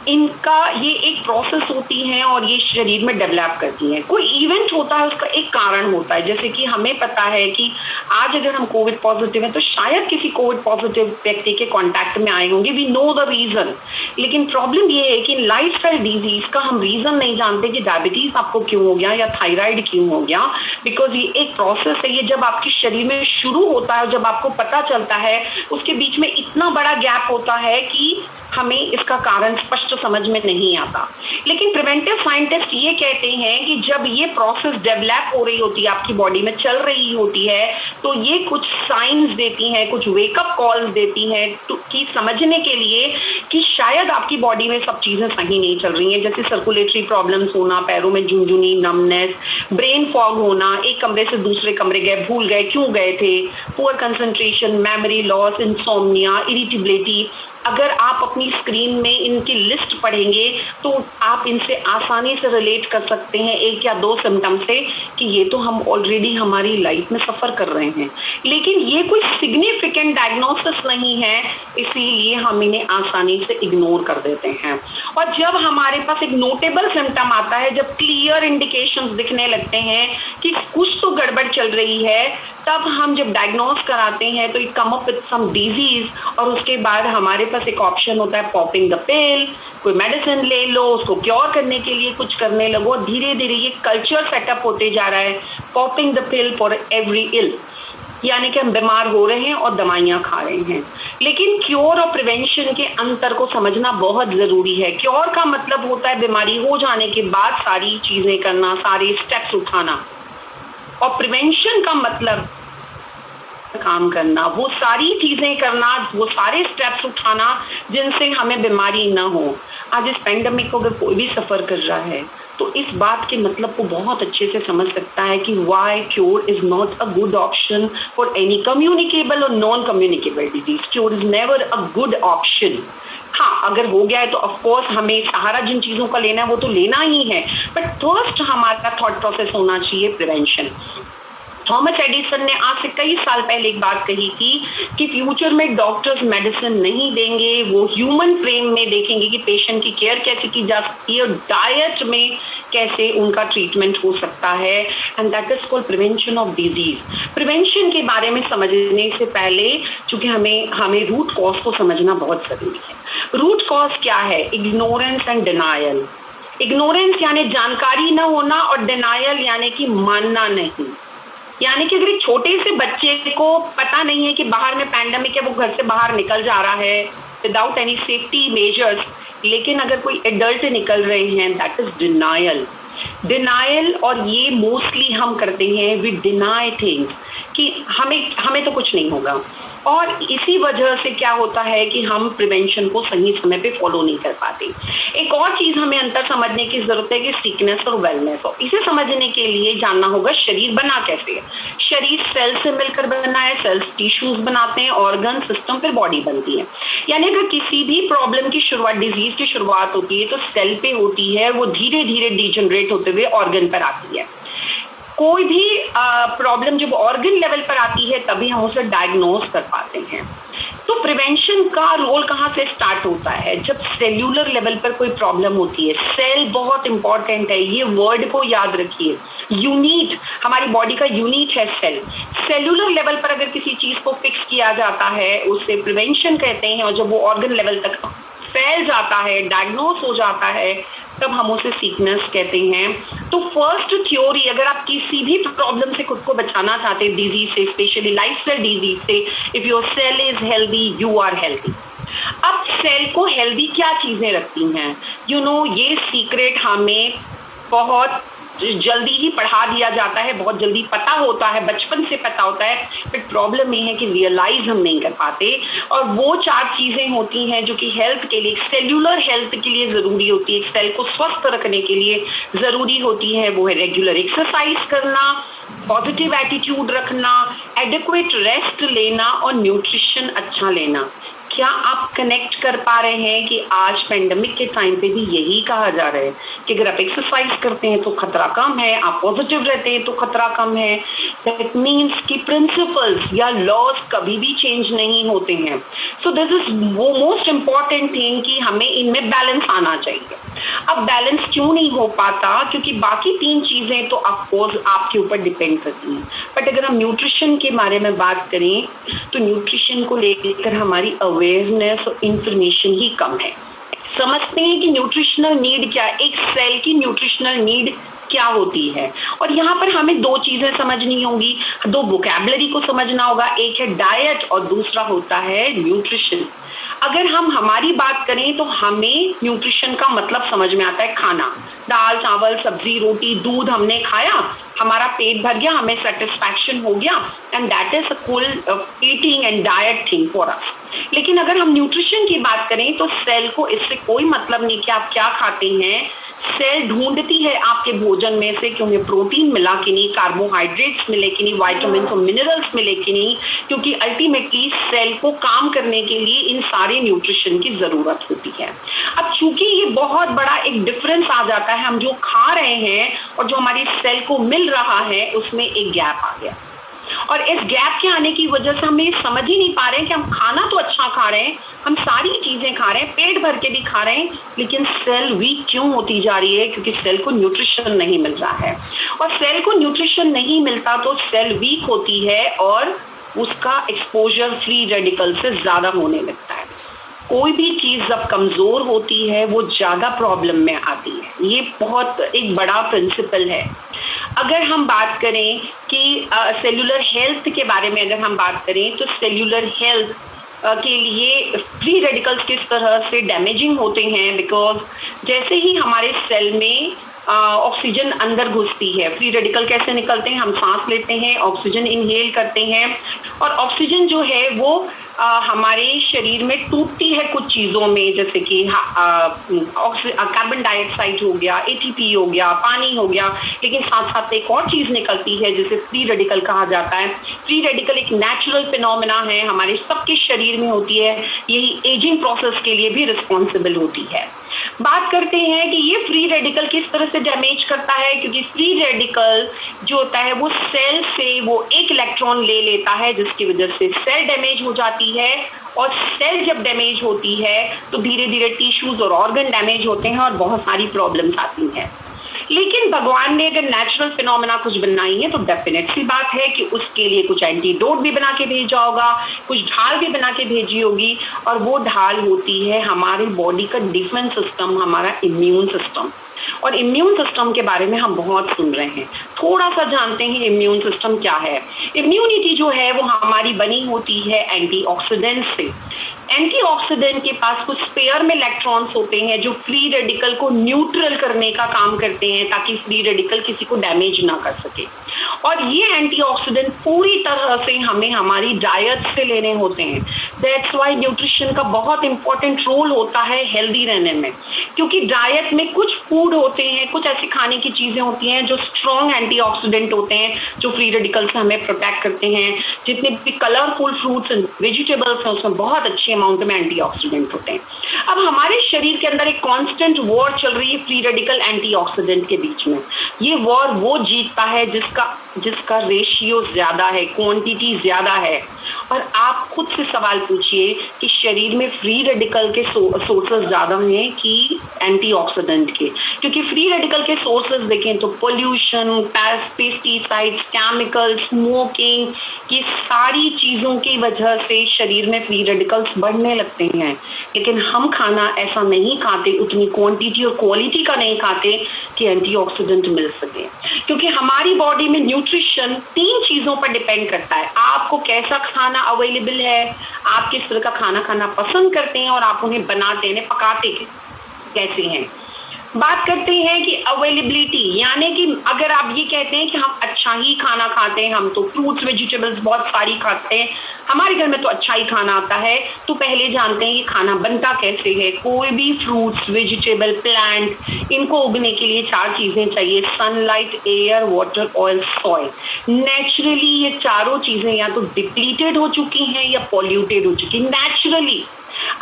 इनका ये एक प्रोसेस होती है और ये शरीर में डेवलप करती है। कोई इवेंट होता है, उसका एक कारण होता है। जैसे कि हमें पता है कि आज अगर हम कोविड पॉजिटिव हैं तो शायद किसी कोविड पॉजिटिव व्यक्ति के कांटेक्ट में आए होंगे, वी नो द रीजन। लेकिन प्रॉब्लम ये है कि लाइफस्टाइल डिजीज का हम रीजन नहीं जानते कि डायबिटीज आपको क्यों हो गया या थायराइड क्यों हो गया, बिकॉज ये एक प्रोसेस है। ये जब आपके शरीर में शुरू होता है और जब आपको पता चलता है उसके बीच में इतना बड़ा गैप होता है कि हमें इसका कारण स्पष्ट समझ में नहीं आता। लेकिन प्रिवेंटिव साइंटिस्ट ये कहते हैं कि जब ये प्रोसेस डेवलप हो रही होती है, आपकी बॉडी में चल रही होती है, तो ये कुछ साइंस देती हैं, कुछ वेकअप कॉल्स देती हैं कि समझने के लिए कि शायद आपकी बॉडी में सब चीजें सही नहीं चल रही हैं। जैसे सर्कुलेटरी प्रॉब्लम्स होना, पैरों में झुनझुनी, नमनेस, ब्रेन फॉग होना, एक कमरे से दूसरे कमरे गए, भूल गए क्यों गए थे, poor concentration, memory loss, insomnia, irritability. अगर आप अपनी स्क्रीन में इनकी लिस्ट पढ़ेंगे तो आप इनसे आसानी से रिलेट कर सकते हैं एक या दो सिम्टम से कि ये तो हम ऑलरेडी हमारी लाइफ में सफर कर रहे हैं। लेकिन ये कोई सिग्निफिकेंट डायग्नोसिस नहीं है, इसीलिए हम इन्हें आसानी से इग्नोर कर देते हैं। और जब हमारे पास एक नोटेबल सिम्टम आता है, जब क्लियर इंडिकेशंस दिखने लगते हैं कि कुछ तो गड़बड़ चल रही है, तब हम जब डायग्नोस कराते हैं तो it come up with some disease, और उसके बाद हमारे पास एक ऑप्शन होता है पॉपिंग द पिल, कोई मेडिसिन ले लो, उसको क्योर करने के लिए कुछ करने लगो। धीरे धीरे ये कल्चर सेटअप होते जा रहा है, popping the pill for every ill, यानी कि हम बीमार हो रहे हैं और दवाइयां खा रहे हैं। लेकिन क्योर और प्रिवेंशन के अंतर को समझना बहुत जरूरी है। क्योर का मतलब होता है बीमारी हो जाने के बाद सारी चीजें करना, सारे स्टेप्स उठाना, और प्रिवेंशन का मतलब काम करना, वो सारी चीजें करना, वो सारे स्टेप्स उठाना जिनसे हमें बीमारी ना हो। आज इस पेंडेमिक को अगर कोई भी सफर कर रहा है तो इस बात के मतलब को बहुत अच्छे से समझ सकता है कि why cure is not a good option for any communicable और non communicable disease. Cure is never a good option. हाँ, अगर हो गया है तो ऑफ कोर्स हमें सहारा जिन चीजों का लेना है वो तो लेना ही है, बट फर्स्ट हमारा थॉट प्रोसेस होना चाहिए प्रिवेंशन। थॉमस एडिसन ने आज से कई साल पहले एक बात कही थी कि फ्यूचर में डॉक्टर्स मेडिसिन नहीं देंगे, वो ह्यूमन फ्रेम में देखेंगे कि पेशेंट की केयर कैसे की जा सकती है और डाइट में कैसे उनका ट्रीटमेंट हो सकता है, and that is called prevention of disease. Prevention के बारे में समझने से पहले चूंकि हमें रूट कॉज को समझना बहुत जरूरी है। रूट कॉज क्या है? Ignorance and denial. इग्नोरेंस यानी जानकारी न होना, और डिनायल यानी कि मानना नहीं। यानी कि अगर एक छोटे से बच्चे को पता नहीं है कि बाहर में पैंडेमिक है, वो घर से बाहर निकल जा रहा है विदाउट एनी सेफ्टी मेजर्स, लेकिन अगर कोई एडल्ट निकल रहे हैं, दैट इज डिनायल। डिनायल, और ये मोस्टली हम करते हैं, वी डिनाई थिंग्स कि हमें तो कुछ नहीं होगा, और इसी वजह से क्या होता है कि हम प्रिवेंशन को सही समय पे फॉलो नहीं कर पाते। एक और चीज हमें अंतर समझने की जरूरत है कि सिकनेस और वेलनेस, और इसे समझने के लिए जानना होगा शरीर बना कैसे है। शरीर सेल से मिलकर बना है, सेल्स टिश्यूज बनाते हैं, ऑर्गन, सिस्टम, फिर बॉडी बनती है। यानी अगर किसी भी प्रॉब्लम की शुरुआत, डिजीज की शुरुआत होती है तो सेल पे होती है, वो धीरे धीरे डिजनरेट होते हुए ऑर्गन पर आती है। कोई भी प्रॉब्लम जब ऑर्गन लेवल पर आती है तभी हम उसे डायग्नोज कर पाते हैं। तो प्रिवेंशन का रोल कहाँ से स्टार्ट होता है? जब सेल्यूलर लेवल पर कोई प्रॉब्लम होती है। सेल बहुत इंपॉर्टेंट है, ये वर्ड को याद रखिए। यूनिट, हमारी बॉडी का यूनिट है सेल। सेल्यूलर लेवल पर अगर किसी चीज को फिक्स किया जाता है उसे प्रिवेंशन कहते हैं, और जब वो ऑर्गन लेवल तक फैल जाता है, डायग्नोस हो जाता है, तब हम उसे सिकनेस कहते हैं। तो फर्स्ट थ्योरी, अगर आप किसी भी प्रॉब्लम से खुद को बचाना चाहते हैं, डिजीज से, स्पेशली लाइफस्टाइल डिजीज से, if your cell is healthy, you are healthy. अब सेल को हेल्दी क्या चीजें रखती हैं? ये सीक्रेट हमें बहुत जल्दी ही पढ़ा दिया जाता है, बहुत जल्दी पता होता है, बचपन से पता होता है, बट प्रॉब्लम ये है कि रियलाइज हम नहीं कर पाते। और वो 4 चीजें होती हैं जो कि हेल्थ के लिए, सेल्यूलर हेल्थ के लिए जरूरी होती है, सेल को स्वस्थ रखने के लिए जरूरी होती है। वो है रेगुलर एक्सरसाइज करना, पॉजिटिव एटीट्यूड रखना, एडिक्वेट रेस्ट लेना, और न्यूट्रिशन अच्छा लेना। क्या आप कनेक्ट कर पा रहे हैं कि आज पेंडेमिक के टाइम पे भी यही कहा जा रहा है कि अगर आप एक्सरसाइज करते हैं तो खतरा कम है, आप पॉजिटिव रहते हैं तो खतरा कम है। दैट मीन्स कि प्रिंसिपल्स या लॉज कभी भी चेंज नहीं होते हैं। सो दिस इज वो मोस्ट इम्पॉर्टेंट थिंग कि हमें इनमें बैलेंस आना चाहिए। अब बैलेंस क्यों नहीं हो पाता? क्योंकि बाकी 3 चीजें तो ऑफकोर्स आपके ऊपर डिपेंड करती हैं, बट अगर हम न्यूट्रिशन के बारे में बात करें तो न्यूट्रिशन को लेकर हमारी अवेयरनेस और इंफॉर्मेशन ही कम है। समझते हैं कि न्यूट्रिशनल नीड क्या है, एक सेल की न्यूट्रिशनल नीड क्या होती है, और यहाँ पर हमें 2 चीजें समझनी होंगी, 2 वोकैबुलरी को समझना होगा। एक है डाइट और दूसरा होता है न्यूट्रिशन। अगर हम हमारी बात करें तो हमें न्यूट्रिशन का मतलब समझ में आता है खाना, दाल, चावल, सब्जी, रोटी, दूध हमने खाया, हमारा पेट भर गया, हमें सेटिस्फैक्शन हो गया, and that is a full eating and diet thing for us. लेकिन अगर हम न्यूट्रिशन की बात करें तो सेल को इससे कोई मतलब नहीं कि आप क्या खाते हैं। सेल ढूंढती है आपके भोजन में से कि उन्हें प्रोटीन मिला कि नहीं, कार्बोहाइड्रेट्स मिले कि नहीं, वाइटामिन और मिनरल्स मिले कि नहीं, क्योंकि अल्टीमेटली सेल को काम करने के लिए इन सारे न्यूट्रिशन की जरूरत होती है। अब चूंकि ये बहुत बड़ा एक डिफरेंस आ जाता है, हम जो खा रहे हैं और जो हमारी सेल को मिल रहा है उसमें एक गैप आ गया, और इस गैप के आने की वजह से हम ये समझ ही नहीं पा रहे हैं कि हम खाना तो अच्छा खा रहे हैं, हम सारी चीजें खा रहे हैं, पेट भर के भी खा रहे हैं, लेकिन सेल वीक क्यों होती जा रही है? क्योंकि सेल को न्यूट्रिशन नहीं मिल रहा है, और सेल को न्यूट्रिशन नहीं मिलता तो सेल वीक होती है और उसका एक्सपोजर फ्री रेडिकल से ज्यादा होने लगता है। कोई भी चीज जब कमजोर होती है वो ज्यादा प्रॉब्लम में आती है। ये बहुत एक बड़ा प्रिंसिपल है। अगर हम बात करें कि सेल्यूलर हेल्थ के बारे में अगर हम बात करें तो सेल्यूलर हेल्थ के लिए फ्री रेडिकल्स किस तरह से डैमेजिंग होते हैं, बिकॉज जैसे ही हमारे सेल में ऑक्सीजन अंदर घुसती है, फ्री रेडिकल कैसे निकलते हैं? हम सांस लेते हैं, ऑक्सीजन इनहेल करते हैं, और ऑक्सीजन जो है वो हमारे शरीर में टूटती है कुछ चीज़ों में, जैसे कि कार्बन डाइऑक्साइड हो गया, एटीपी हो गया, पानी हो गया, लेकिन साथ साथ एक और चीज़ निकलती है जिसे फ्री रेडिकल कहा जाता है। फ्री रेडिकल एक नेचुरल फिनोमेना है, हमारे सबके शरीर में होती है, यही एजिंग प्रोसेस के लिए भी रिस्पॉन्सिबल होती है। बात करते हैं कि ये फ्री रेडिकल किस तरह से डैमेज करता है, क्योंकि फ्री रेडिकल जो होता है वो सेल से वो एक इलेक्ट्रॉन ले लेता है, जिसकी वजह से सेल डैमेज हो जाती है, और सेल जब डैमेज होती है तो धीरे धीरे टिश्यूज और ऑर्गन डैमेज होते हैं और बहुत सारी प्रॉब्लम्स आती हैं। लेकिन भगवान ने अगर नेचुरल फिनोमेना कुछ बनाई है तो डेफिनेट सी बात है कि उसके लिए कुछ एंटीडोट भी बना के भेजा होगा, कुछ ढाल भी बना के भेजी होगी, और वो ढाल होती है हमारी बॉडी का डिफेंस सिस्टम, हमारा इम्यून सिस्टम। और इम्यून सिस्टम के बारे में हम बहुत सुन रहे हैं। थोड़ा सा जानते हैं इम्यून सिस्टम क्या है। इम्यूनिटी जो है वो हमारी बनी होती है एंटीऑक्सीडेंट से। एंटीऑक्सीडेंट के पास कुछ पेयर में इलेक्ट्रॉन्स होते हैं जो फ्री रेडिकल को न्यूट्रल करने का काम करते हैं ताकि फ्री रेडिकल किसी को डैमेज ना कर सके। और ये एंटीऑक्सीडेंट पूरी तरह से हमें हमारी डाइट से लेने होते हैं। दैट्स वाई न्यूट्रिशन का बहुत इंपॉर्टेंट रोल होता है हेल्दी रहने में, क्योंकि डाइट में कुछ फूड होते हैं, कुछ ऐसी खाने की चीजें होती हैं जो स्ट्रॉन्ग एंटीऑक्सीडेंट होते हैं, जो फ्री रेडिकल से हमें प्रोटेक्ट करते हैं। जितने भी कलरफुल फ्रूट्स एंड वेजिटेबल्स हैं उसमें बहुत अच्छे अमाउंट में एंटीऑक्सीडेंट होते हैं। अब हमारे शरीर के अंदर एक कांस्टेंट वॉर चल रही है फ्री रेडिकल एंटीऑक्सीडेंट के बीच में। ये वॉर वो जीतता है जिसका रेशियो ज्यादा है, क्वांटिटी ज्यादा है। और आप खुद से सवाल पूछिए कि शरीर में फ्री रेडिकल के सोर्सेस ज्यादा हैं कि एंटीऑक्सीडेंट के, क्योंकि फ्री रेडिकल के सोर्सेस देखें तो पोल्यूशन, पेस्टिसाइड्स, केमिकल, स्मोकिंग, ये सारी चीजों की वजह से शरीर में फ्री रेडिकल्स बढ़ने लगते हैं। लेकिन हम खाना ऐसा नहीं खाते, उतनी क्वांटिटी और क्वालिटी का नहीं खाते कि एंटीऑक्सीडेंट मिल सके। क्योंकि हमारी बॉडी में न्यूट्रिशन 3 चीजों पर डिपेंड करता है। आपको कैसा खाना अवेलेबल है, आप किस तरह का खाना खाना पसंद करते हैं और आप उन्हें बनाते हैं, पकाते कैसे हैं। बात करते हैं कि अवेलेबिलिटी, यानी कि अगर आप ये कहते हैं कि हम अच्छा ही खाना खाते हैं, हम तो फ्रूट्स वेजिटेबल्स बहुत सारी खाते हैं, हमारे घर में तो अच्छा ही खाना आता है, तो पहले जानते हैं ये खाना बनता कैसे है। कोई भी फ्रूट्स, वेजिटेबल, प्लांट, इनको उगने के लिए 4 चीजें चाहिए: sunlight, air, water, oil, soil. Naturally ये चारों चीजें या तो डिप्लीटेड हो चुकी हैं या पॉल्यूटेड हो चुकी हैं। नेचुरली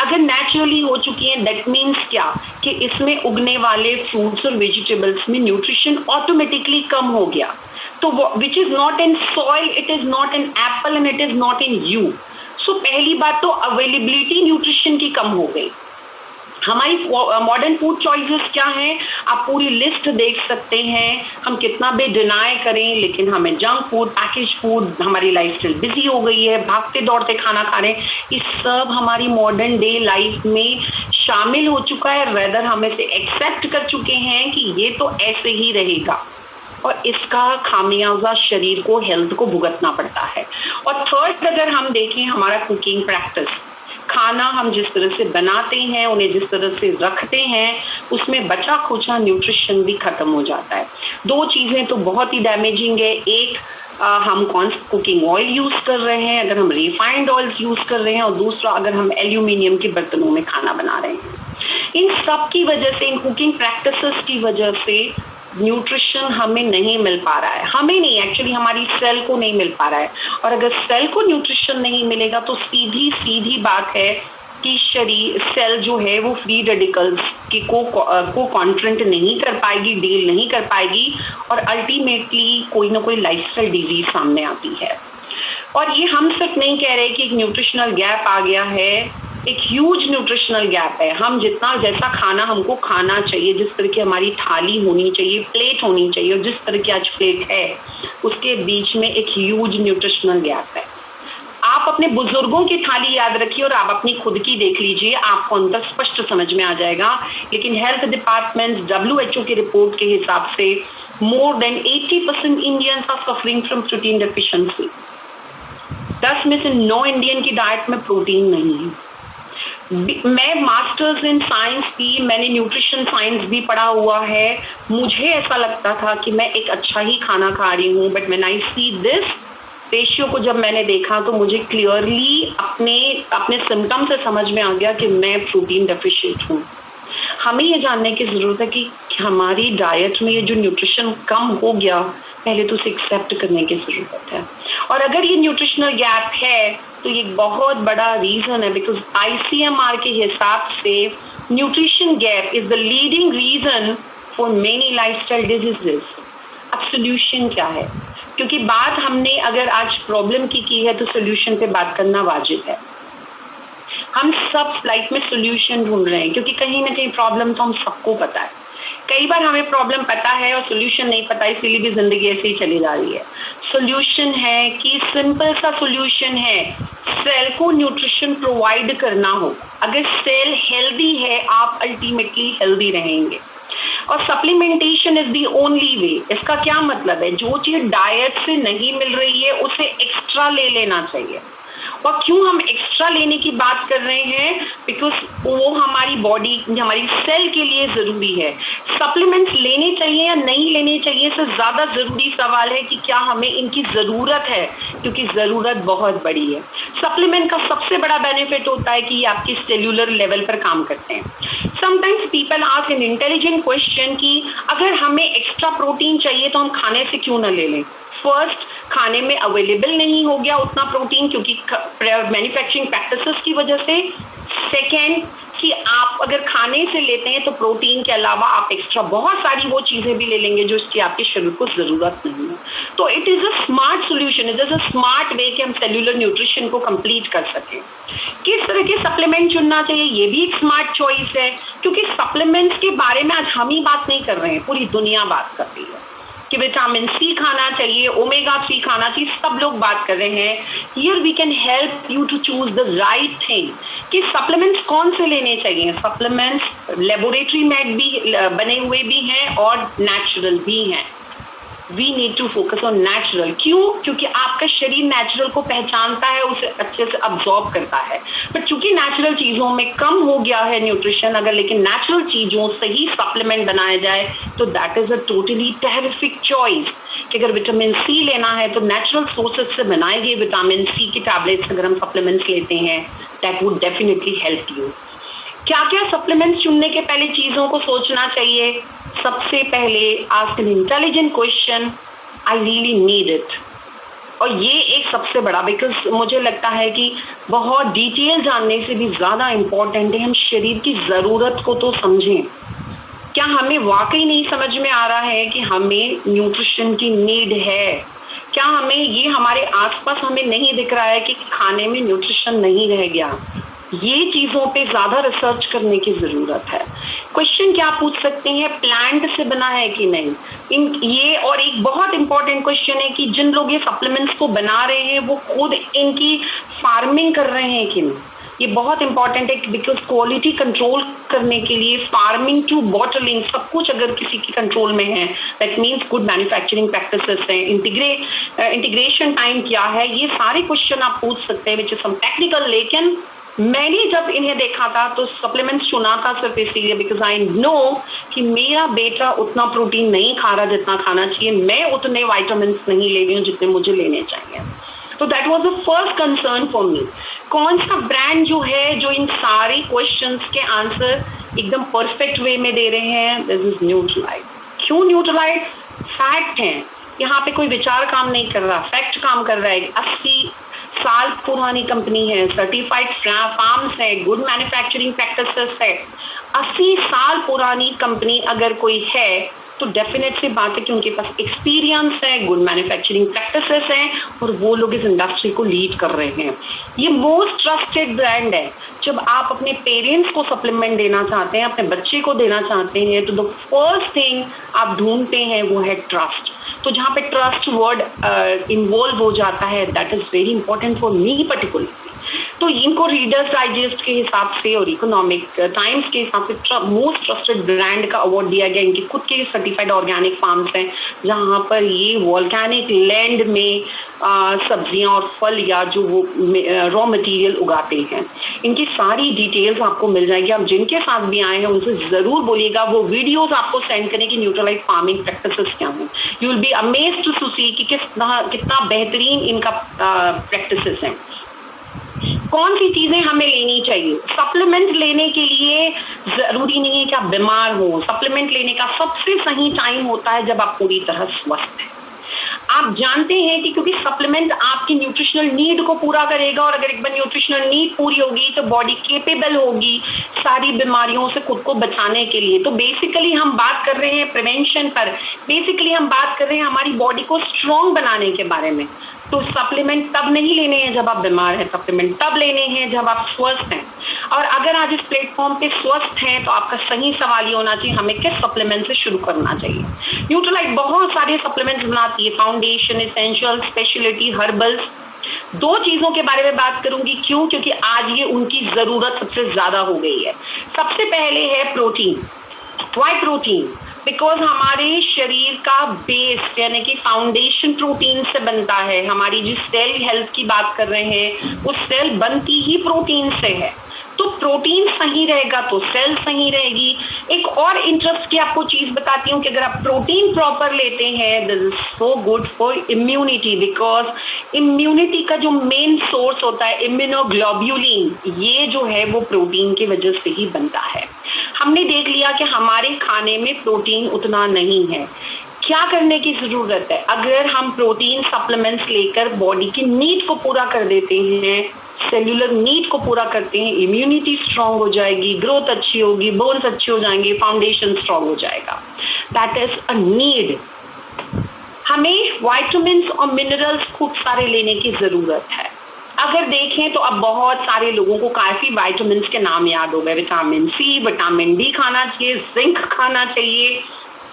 अगर नेचुरली हो चुकी है दैट मीन्स क्या कि इसमें उगने वाले फ्रूट्स और वेजिटेबल्स में न्यूट्रिशन ऑटोमेटिकली कम हो गया। तो which is not in soil, it is not in apple and it is not in you. So पहली बात तो अवेलेबिलिटी न्यूट्रिशन की कम हो गई। हमारी मॉडर्न फूड चॉइसेस क्या हैं, आप पूरी लिस्ट देख सकते हैं। हम कितना भी डिनाई करें लेकिन हमें जंक फूड, पैकेज फूड, हमारी लाइफस्टाइल बिजी हो गई है, भागते दौड़ते खाना खा रहे हैं, ये सब हमारी मॉडर्न डे लाइफ में शामिल हो चुका है। वेदर हम इसे एक्सेप्ट कर चुके हैं कि ये तो ऐसे ही रहेगा और इसका खामियाजा शरीर को, हेल्थ को भुगतना पड़ता है। और थर्ड अगर हम देखें हमारा कुकिंग प्रैक्टिस, खाना हम जिस तरह से बनाते हैं, उन्हें जिस तरह से रखते हैं, उसमें बचा खुचा न्यूट्रिशन भी खत्म हो जाता है। 2 चीजें तो बहुत ही डैमेजिंग है। एक, हम कौन सा कुकिंग ऑयल यूज कर रहे हैं, अगर हम रिफाइंड ऑयल यूज कर रहे हैं, और दूसरा अगर हम एल्यूमिनियम के बर्तनों में खाना बना रहे हैं। इन सब की वजह से, इन कुकिंग प्रैक्टिसेस की वजह से न्यूट्रिशन हमें नहीं मिल पा रहा है। हमें नहीं, एक्चुअली हमारी सेल को नहीं मिल पा रहा है। और अगर सेल को न्यूट्रिशन नहीं मिलेगा तो सीधी बात है कि शरीर, सेल जो है वो फ्री रेडिकल्स की को कॉन्फ्रंट नहीं कर पाएगी, डील नहीं कर पाएगी, और अल्टीमेटली कोई ना कोई लाइफस्टाइल डिजीज सामने आती है। और ये हम सिर्फ नहीं कह रहे कि एक न्यूट्रिशनल गैप आ गया है, एक ह्यूज न्यूट्रिशनल गैप है। हम जैसा खाना हमको खाना चाहिए, जिस तरह की हमारी थाली होनी चाहिए, प्लेट होनी चाहिए, और जिस तरह की आज प्लेट है उसके बीच में एक ह्यूज न्यूट्रिशनल गैप है। आप अपने बुजुर्गों की थाली याद रखिए और आप अपनी खुद की देख लीजिए, आपको अंतर स्पष्ट समझ में आ जाएगा। लेकिन हेल्थ डिपार्टमेंट WHO की रिपोर्ट के हिसाब से more than 80% Indians are suffering from protein deficiency. 10 में से 9 इंडियन की डाइट में प्रोटीन नहीं है। मैं मास्टर्स इन साइंस की, मैंने न्यूट्रिशन साइंस भी पढ़ा हुआ है। मुझे ऐसा लगता था कि मैं एक अच्छा ही खाना खा रही हूँ, but when I see this ratio को जब मैंने देखा तो मुझे क्लियरली अपने सिम्टम से समझ में आ गया कि मैं प्रोटीन डेफिशिएंट हूँ। हमें ये जानने की ज़रूरत है कि हमारी डाइट में ये जो न्यूट्रिशन कम हो गया, पहले तो उसे एक्सेप्ट करने की ज़रूरत है। और अगर ये न्यूट्रिशनल गैप है तो ये बहुत बड़ा रीज़न है, बिकॉज ICMR के हिसाब से nutrition gap is the leading reason for many lifestyle diseases. अब सोल्यूशन क्या है? क्योंकि बात हमने अगर आज प्रॉब्लम की है तो सोल्यूशन पे बात करना वाजिब है। हम सब लाइफ में सोल्यूशन ढूंढ रहे हैं, क्योंकि कहीं ना कहीं प्रॉब्लम तो हम सबको पता है। कई बार हमें प्रॉब्लम पता है और सोल्यूशन नहीं पता, इसीलिए भी जिंदगी ऐसे ही चली जा रही है। सोल्यूशन है कि सिंपल सा सोल्यूशन है, सेल को न्यूट्रिशन प्रोवाइड करना हो। अगर सेल हेल्दी है, आप अल्टीमेटली हेल्दी रहेंगे। और supplementation is the only way. इसका क्या मतलब है, जो चीज डाइट से नहीं मिल रही है उसे एक्स्ट्रा ले लेना चाहिए। और क्यों हम एक्स्ट्रा लेने की बात कर रहे हैं, बिकॉज वो हमारी बॉडी, हमारी सेल के लिए जरूरी है। सप्लीमेंट्स लेने चाहिए या नहीं लेने चाहिए से ज्यादा जरूरी सवाल है कि क्या हमें इनकी जरूरत है, क्योंकि जरूरत बहुत बड़ी है। सप्लीमेंट का सबसे बड़ा बेनिफिट होता है कि ये आपकी सेल्यूलर लेवल पर काम करते हैं। Sometimes people ask an intelligent question कि अगर हमें एक्स्ट्रा प्रोटीन चाहिए तो हम खाने से क्यों न ले लें। फर्स्ट, खाने में अवेलेबल नहीं हो गया उतना प्रोटीन क्योंकि मैन्युफैक्चरिंग प्रैक्टिसेस की वजह से। सेकेंड, कि आप अगर खाने से लेते हैं तो प्रोटीन के अलावा आप एक्स्ट्रा बहुत सारी वो चीजें भी ले लेंगे जो इसकी आपके शरीर को जरूरत नहीं है। तो it is a smart solution, it is a smart way कि हम सेल्यूलर न्यूट्रिशन को कंप्लीट कर सकें। किस तरह के सप्लीमेंट चुनना चाहिए, ये भी एक स्मार्ट चॉइस है, क्योंकि सप्लीमेंट्स के बारे में आज हम ही बात नहीं कर रहे हैं, पूरी दुनिया बात कर रही है कि विटामिन सी खाना चाहिए, ओमेगा 3 खाना चाहिए, सब लोग बात कर रहे हैं। Here we can help you to choose the right thing कि सप्लीमेंट्स कौन से लेने चाहिए। सप्लीमेंट्स लेबोरेटरी मेड भी बने हुए भी हैं और नेचुरल भी हैं। We need to focus on natural. क्यों? क्योंकि आपका शरीर नेचुरल को पहचानता है, उसे अच्छे से अब्सॉर्ब करता है। बट चूंकि नेचुरल चीजों में कम हो गया है न्यूट्रिशन, अगर लेकिन नेचुरल चीजों से ही सप्लीमेंट बनाया जाए तो that is a totally terrific choice. कि अगर विटामिन सी लेना है तो नेचुरल सोर्सेज से बनाए गए विटामिन सी की टैबलेट्स अगर हम सप्लीमेंट्स लेते हैं, that would definitely help you. क्या क्या सप्लीमेंट्स चुनने के पहले चीजों को सोचना चाहिए? सबसे पहले ask an intelligent question, I really need it. और ये एक सबसे बड़ा, बिकॉज मुझे लगता है कि बहुत डिटेल जानने से भी ज्यादा इम्पोर्टेंट है हम शरीर की जरूरत को तो समझें। क्या हमें वाकई नहीं समझ में आ रहा है कि हमें न्यूट्रिशन की नीड है? क्या हमें ये हमारे आसपास हमें नहीं दिख रहा है कि खाने में न्यूट्रिशन नहीं रह गया? ये चीजों पे ज्यादा रिसर्च करने की जरूरत है। क्वेश्चन क्या पूछ सकते हैं, प्लांट से बना है कि नहीं ये। और एक बहुत इंपॉर्टेंट क्वेश्चन है कि जिन लोग ये सप्लीमेंट्स को बना रहे हैं वो खुद इनकी फार्मिंग कर रहे हैं कि नहीं। ये बहुत इंपॉर्टेंट है बिकॉज क्वालिटी कंट्रोल करने के लिए फार्मिंग टू बॉटलिंग सब कुछ अगर किसी की कंट्रोल में है, that means good manufacturing practices हैं, इंटीग्रेशन टाइम क्या है, ये सारे क्वेश्चन आप पूछ सकते हैं विच इज सम टेक्निकल। लेकिन मैंने जब इन्हें देखा था तो सप्लीमेंट्स चुना था सिर्फ इसीलिए बिकॉज आई नो कि मेरा बेटा उतना प्रोटीन नहीं खा रहा जितना खाना चाहिए, मैं उतने वाइटामिन्स नहीं ले रही हूँ जितने मुझे लेने चाहिए। तो that was the first concern for me. कौन सा ब्रांड जो है जो इन सारे क्वेश्चंस के आंसर एकदम परफेक्ट वे में दे रहे हैं, दिस इज न्यूट्रालाइट। क्यों न्यूट्रालाइट? फैक्ट है, यहाँ पे कोई विचार काम नहीं कर रहा, फैक्ट काम कर रहा है। 80 साल पुरानी कंपनी है, सर्टिफाइड फार्म्स है, गुड मैन्युफैक्चरिंग प्रैक्टिसेस है। 80 साल पुरानी कंपनी अगर कोई है तो डेफिनेट सी बात है कि उनके पास एक्सपीरियंस है, गुड मैन्युफैक्चरिंग प्रैक्टिसेस हैं और वो लोग इस इंडस्ट्री को लीड कर रहे हैं। ये मोस्ट ट्रस्टेड ब्रांड है। जब आप अपने पेरेंट्स को सप्लीमेंट देना चाहते हैं, अपने बच्चे को देना चाहते हैं, तो द फर्स्ट थिंग आप ढूंढते हैं वो है ट्रस्ट। तो जहाँ पे ट्रस्ट वर्ड इन्वॉल्व हो जाता है, that is very important for me particularly. तो इनको रीडर्स डाइजेस्ट के हिसाब से और इकोनॉमिक टाइम्स के हिसाब से मोस्ट ट्रस्टेड ब्रांड का अवार्ड दिया गया। इनके खुद के सर्टिफाइड ऑर्गेनिक फार्म्स हैं जहाँ पर ये वॉल्केनिक लैंड में सब्जियां और फल या जो वो रॉ मटेरियल उगाते हैं। इनकी सारी डिटेल्स आपको मिल जाएगी। आप जिनके साथ भी आए हैं उनसे ज़रूर बोलिएगा, वो वीडियोस आपको सेंड करें कि न्यूट्रलाइट फार्मिंग प्रैक्टिसेस क्या हैं। You will be amazed to see कि कितना बेहतरीन इनका प्रैक्टिसेस हैं। कौन सी चीजें हमें लेनी चाहिए? सप्लीमेंट लेने के लिए जरूरी नहीं है कि आप बीमार हो। सप्लीमेंट लेने का सबसे सही टाइम होता है जब आप पूरी तरह स्वस्थ हैं। आप जानते हैं कि क्योंकि सप्लीमेंट आपकी न्यूट्रिशनल नीड को पूरा करेगा और अगर एक बार न्यूट्रिशनल नीड पूरी होगी तो बॉडी केपेबल होगी सारी बीमारियों से खुद को बचाने के लिए। तो बेसिकली हम बात कर रहे हैं प्रिवेंशन पर, बेसिकली हम बात कर रहे हैं हमारी बॉडी को स्ट्रॉन्ग बनाने के बारे में। तो सप्लीमेंट तब नहीं लेने हैं जब आप बीमार हैं, सप्लीमेंट तब लेने हैं जब आप स्वस्थ हैं। और अगर आज इस प्लेटफॉर्म पे स्वस्थ हैं तो आपका सही सवाल ये होना चाहिए हमें किस सप्लीमेंट से शुरू करना चाहिए। न्यूट्रलाइट बहुत सारे सप्लीमेंट्स बनाती है, फाउंडेशन, एसेंशियल, स्पेशलिटी, हर्बल्स। दो चीजों के बारे में बात करूंगी। क्यों? क्योंकि आज ये उनकी जरूरत सबसे ज्यादा हो गई है। सबसे पहले है प्रोटीन। Y protein? बिकॉज हमारे शरीर का बेस यानी कि फाउंडेशन प्रोटीन से बनता है। हमारी जिस सेल हेल्थ की बात कर रहे हैं वो सेल बनती ही प्रोटीन से है, तो प्रोटीन सही रहेगा तो सेल सही रहेगी। एक और इंटरेस्ट की आपको चीज बताती हूँ कि अगर आप प्रोटीन प्रॉपर लेते हैं this is so good for immunity, because immunity का जो मेन सोर्स होता है इम्यूनोग्लोब्यूलिन, ये जो है वो प्रोटीन की वजह से ही बनता है। हमने देख लिया कि हमारे खाने में प्रोटीन उतना नहीं है। क्या करने की जरूरत है? अगर हम प्रोटीन सप्लीमेंट्स लेकर बॉडी की नीड को पूरा कर देते हैं, सेल्यूलर नीड को पूरा करते हैं, इम्यूनिटी स्ट्रांग हो जाएगी, ग्रोथ अच्छी होगी, बोन्स अच्छे हो जाएंगे, फाउंडेशन स्ट्रांग हो जाएगा। That is a need. हमें विटामिन्स और मिनरल्स खूब सारे लेने की जरूरत है। अगर देखें तो अब बहुत सारे लोगों को काफी विटामिन्स के नाम याद हो गए। विटामिन सी, विटामिन डी खाना चाहिए, जिंक खाना चाहिए।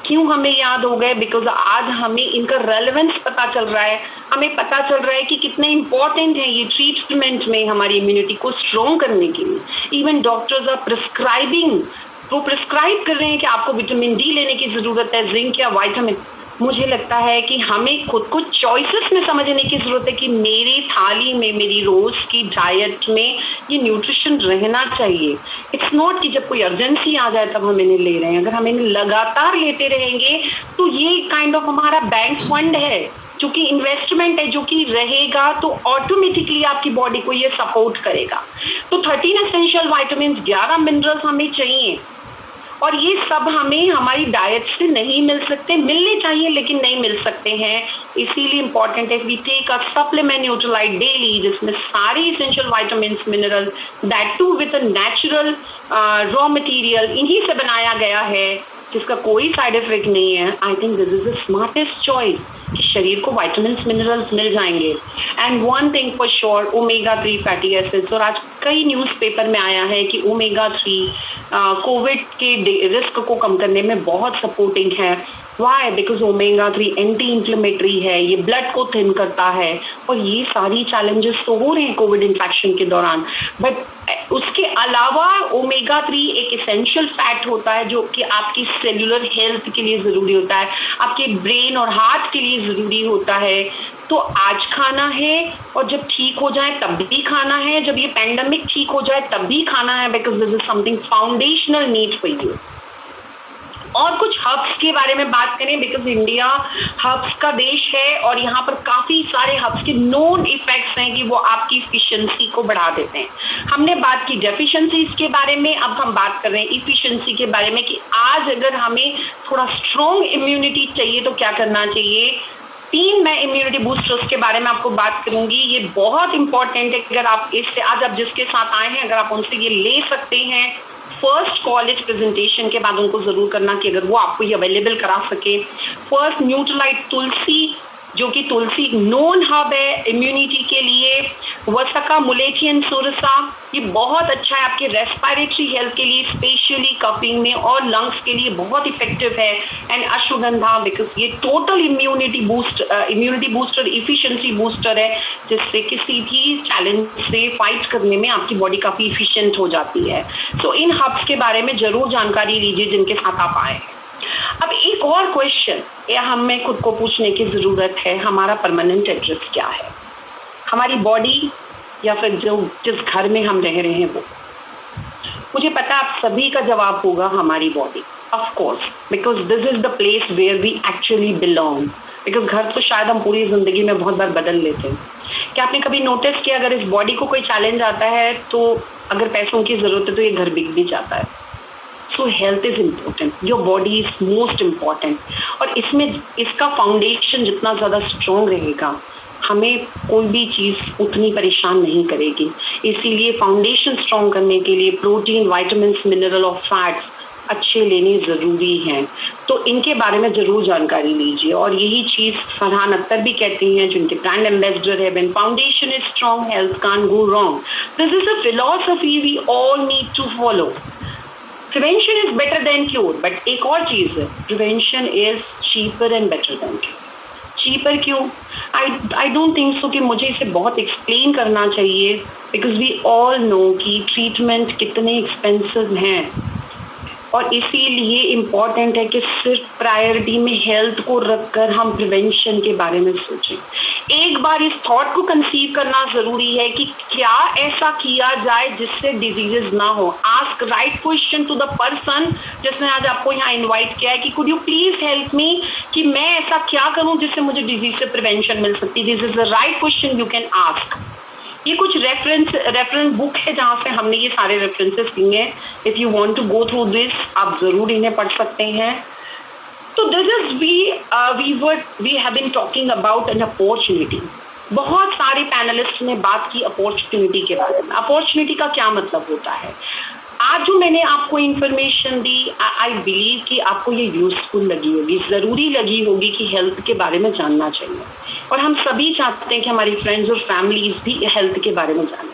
क्यों हमें याद हो गए? बिकॉज आज हमें इनका रेलेवेंस पता चल रहा है। हमें पता चल रहा है कि कितने इंपॉर्टेंट है ये ट्रीटमेंट में हमारी इम्यूनिटी को स्ट्रॉन्ग करने के लिए। इवन डॉक्टर्स आर प्रिस्क्राइबिंग, वो प्रिस्क्राइब कर रहे हैं कि आपको विटामिन डी लेने की जरूरत है, जिंक या विटामिन। मुझे लगता है कि हमें खुद को चॉइसेस में समझने की जरूरत है कि मेरी थाली में, मेरी रोज की डाइट में ये न्यूट्रिशन रहना चाहिए। इट्स नॉट कि जब कोई अर्जेंसी आ जाए तब हम इन्हें ले रहे हैं। अगर हम इन्हें लगातार लेते रहेंगे तो ये काइंड ऑफ हमारा बैंक फंड है, जो कि इन्वेस्टमेंट है, जो कि रहेगा तो ऑटोमेटिकली आपकी बॉडी को ये सपोर्ट करेगा। तो 13 एसेंशियल विटामिन, 11 मिनरल्स हमें चाहिए और ये सब हमें हमारी डाइट से नहीं मिल सकते। मिलने चाहिए लेकिन नहीं मिल सकते हैं। इसीलिए इंपॉर्टेंट है we take a supplement Nutrilite daily, जिसमें सारी essential vitamins, mineral, that too with a natural raw material, इन्हीं से बनाया गया है, जिसका कोई साइड इफेक्ट नहीं है। I think this is the smartest choice कि शरीर को विटामिन्स, मिनरल्स मिल जाएंगे। And one thing for sure, omega 3 fatty acids. और आज कई न्यूज़पेपर में आया है कि ओमेगा 3 कोविड के रिस्क को कम करने में बहुत सपोर्टिंग है। Why? Because omega 3 anti inflammatory है, ये ब्लड को थिन करता है। और ये सारी चैलेंजेस तो हो रहे हैं कोविड इन्फेक्शन के दौरान, बट उसके अलावा ओमेगा 3 एक एसेंशियल फैट होता है जो कि आपकी सेल्यूलर हेल्थ के लिए जरूरी होता है, आपके ब्रेन और हार्ट के लिए जरूरी होता है। तो आज खाना है और जब ठीक हो जाए तब भी खाना है, जब ये पैंडेमिक ठीक हो जाए तब भी खाना है, because this is something foundational need for you. और कुछ हब्स के बारे में बात करें, बिकॉज इंडिया हब्स का देश है और यहाँ पर काफी सारे हब्स के नोन इफेक्ट्स हैं कि वो आपकी इफिशिएंसी को बढ़ा देते हैं। हमने बात की डेफिशिएंसीज के बारे में, अब हम बात कर रहे हैं इफिशिएंसी के बारे में कि आज अगर हमें थोड़ा स्ट्रॉन्ग इम्यूनिटी चाहिए तो क्या करना चाहिए। 3 मैं इम्यूनिटी बूस्टर्स के बारे में आपको बात करूंगी। ये बहुत इंपॉर्टेंट है कि अगर आप इससे आज आप जिसके साथ आए हैं अगर आप उनसे ये ले सकते हैं, फर्स्ट कॉलेज प्रेजेंटेशन के बाद उनको जरूर करना कि अगर वो आपको ये अवेलेबल करा सके। फर्स्ट न्यूट्रलाइट तुलसी, जो कि तुलसी नोन हब है इम्यूनिटी के लिए। वसका मुलेथियन सुरसा, ये बहुत अच्छा है आपके रेस्पिरेटरी हेल्थ के लिए, स्पेशली कफिंग में, और लंग्स के लिए बहुत इफेक्टिव है। एंड अश्वगंधा, बिकॉज ये total immunity booster, efficiency booster है, जिससे किसी भी चैलेंज से फाइट करने में आपकी बॉडी काफी इफिशिएंट हो जाती है। तो इन हब्स के बारे में जरूर जानकारी लीजिए जिनके साथ आप आए हैं। अब एक और क्वेश्चन या हमें खुद को पूछने की जरूरत है, हमारा परमानेंट एड्रेस क्या है? हमारी बॉडी या फिर जो जिस घर में हम रह रहे हैं वो। मुझे पता आप सभी का जवाब होगा हमारी body, of course, because this is the place where we actually belong. Because घर तो शायद हम पूरी जिंदगी में बहुत बार बदल लेते हैं। क्या आपने कभी नोटिस किया अगर इस बॉडी को कोई चैलेंज आता है तो अगर पैसों की जरूरत है तो ये घर बिक भी जाता है। सो health is important, your body is most important. और इसमें इसका फाउंडेशन जितना ज़्यादा स्ट्रॉन्ग रहेगा हमें कोई भी चीज़ उतनी परेशान नहीं करेगी। इसीलिए फाउंडेशन स्ट्रॉन्ग करने के लिए प्रोटीन, विटामिन्स, मिनरल और फैट्स अच्छे लेने ज़रूरी हैं। तो इनके बारे में ज़रूर जानकारी लीजिए। और यही चीज़ फरहान अख्तर भी कहती हैं, जिनके ब्रांड एम्बेसडर है, when foundation is strong health can't go wrong. This is a philosophy we all need to follow. Prevention is better than cure, but एक और चीज़ है, prevention is cheaper and better than cure. Cheaper क्यों? I don't think so कि मुझे इसे बहुत explain करना चाहिए, बिकॉज वी ऑल नो कि ट्रीटमेंट कितने एक्सपेंसिव हैं। और इसीलिए इम्पॉर्टेंट है कि सिर्फ प्रायोरिटी में हेल्थ को रखकर हम प्रिवेंशन के बारे में सोचें। एक बार इस थॉट को कंसीव करना जरूरी है कि क्या ऐसा किया जाए जिससे डिजीजेस ना हो। Ask right question to the person जिसने आज आपको यहाँ इनवाइट किया है कि could you please help me, कि मैं ऐसा क्या करूं जिससे मुझे डिजीज से प्रिवेंशन मिल सकती है। This is the right question you can ask. ये कुछ रेफरेंस बुक है जहां से हमने ये सारे रेफरेंसेस लिए हैं। If you want to go through this, आप जरूर इन्हें पढ़ सकते हैं। तो this is we have been talking about an opportunity. बहुत सारे पैनलिस्ट ने बात की अपॉर्चुनिटी के बारे में। अपॉर्चुनिटी का क्या मतलब होता है? आज जो मैंने आपको इन्फॉर्मेशन दी, आई बिलीव कि आपको ये यूजफुल लगी होगी, ज़रूरी लगी होगी कि हेल्थ के बारे में जानना चाहिए। और हम सभी चाहते हैं कि हमारी फ्रेंड्स और फैमिलीज भी हेल्थ के बारे में जानें।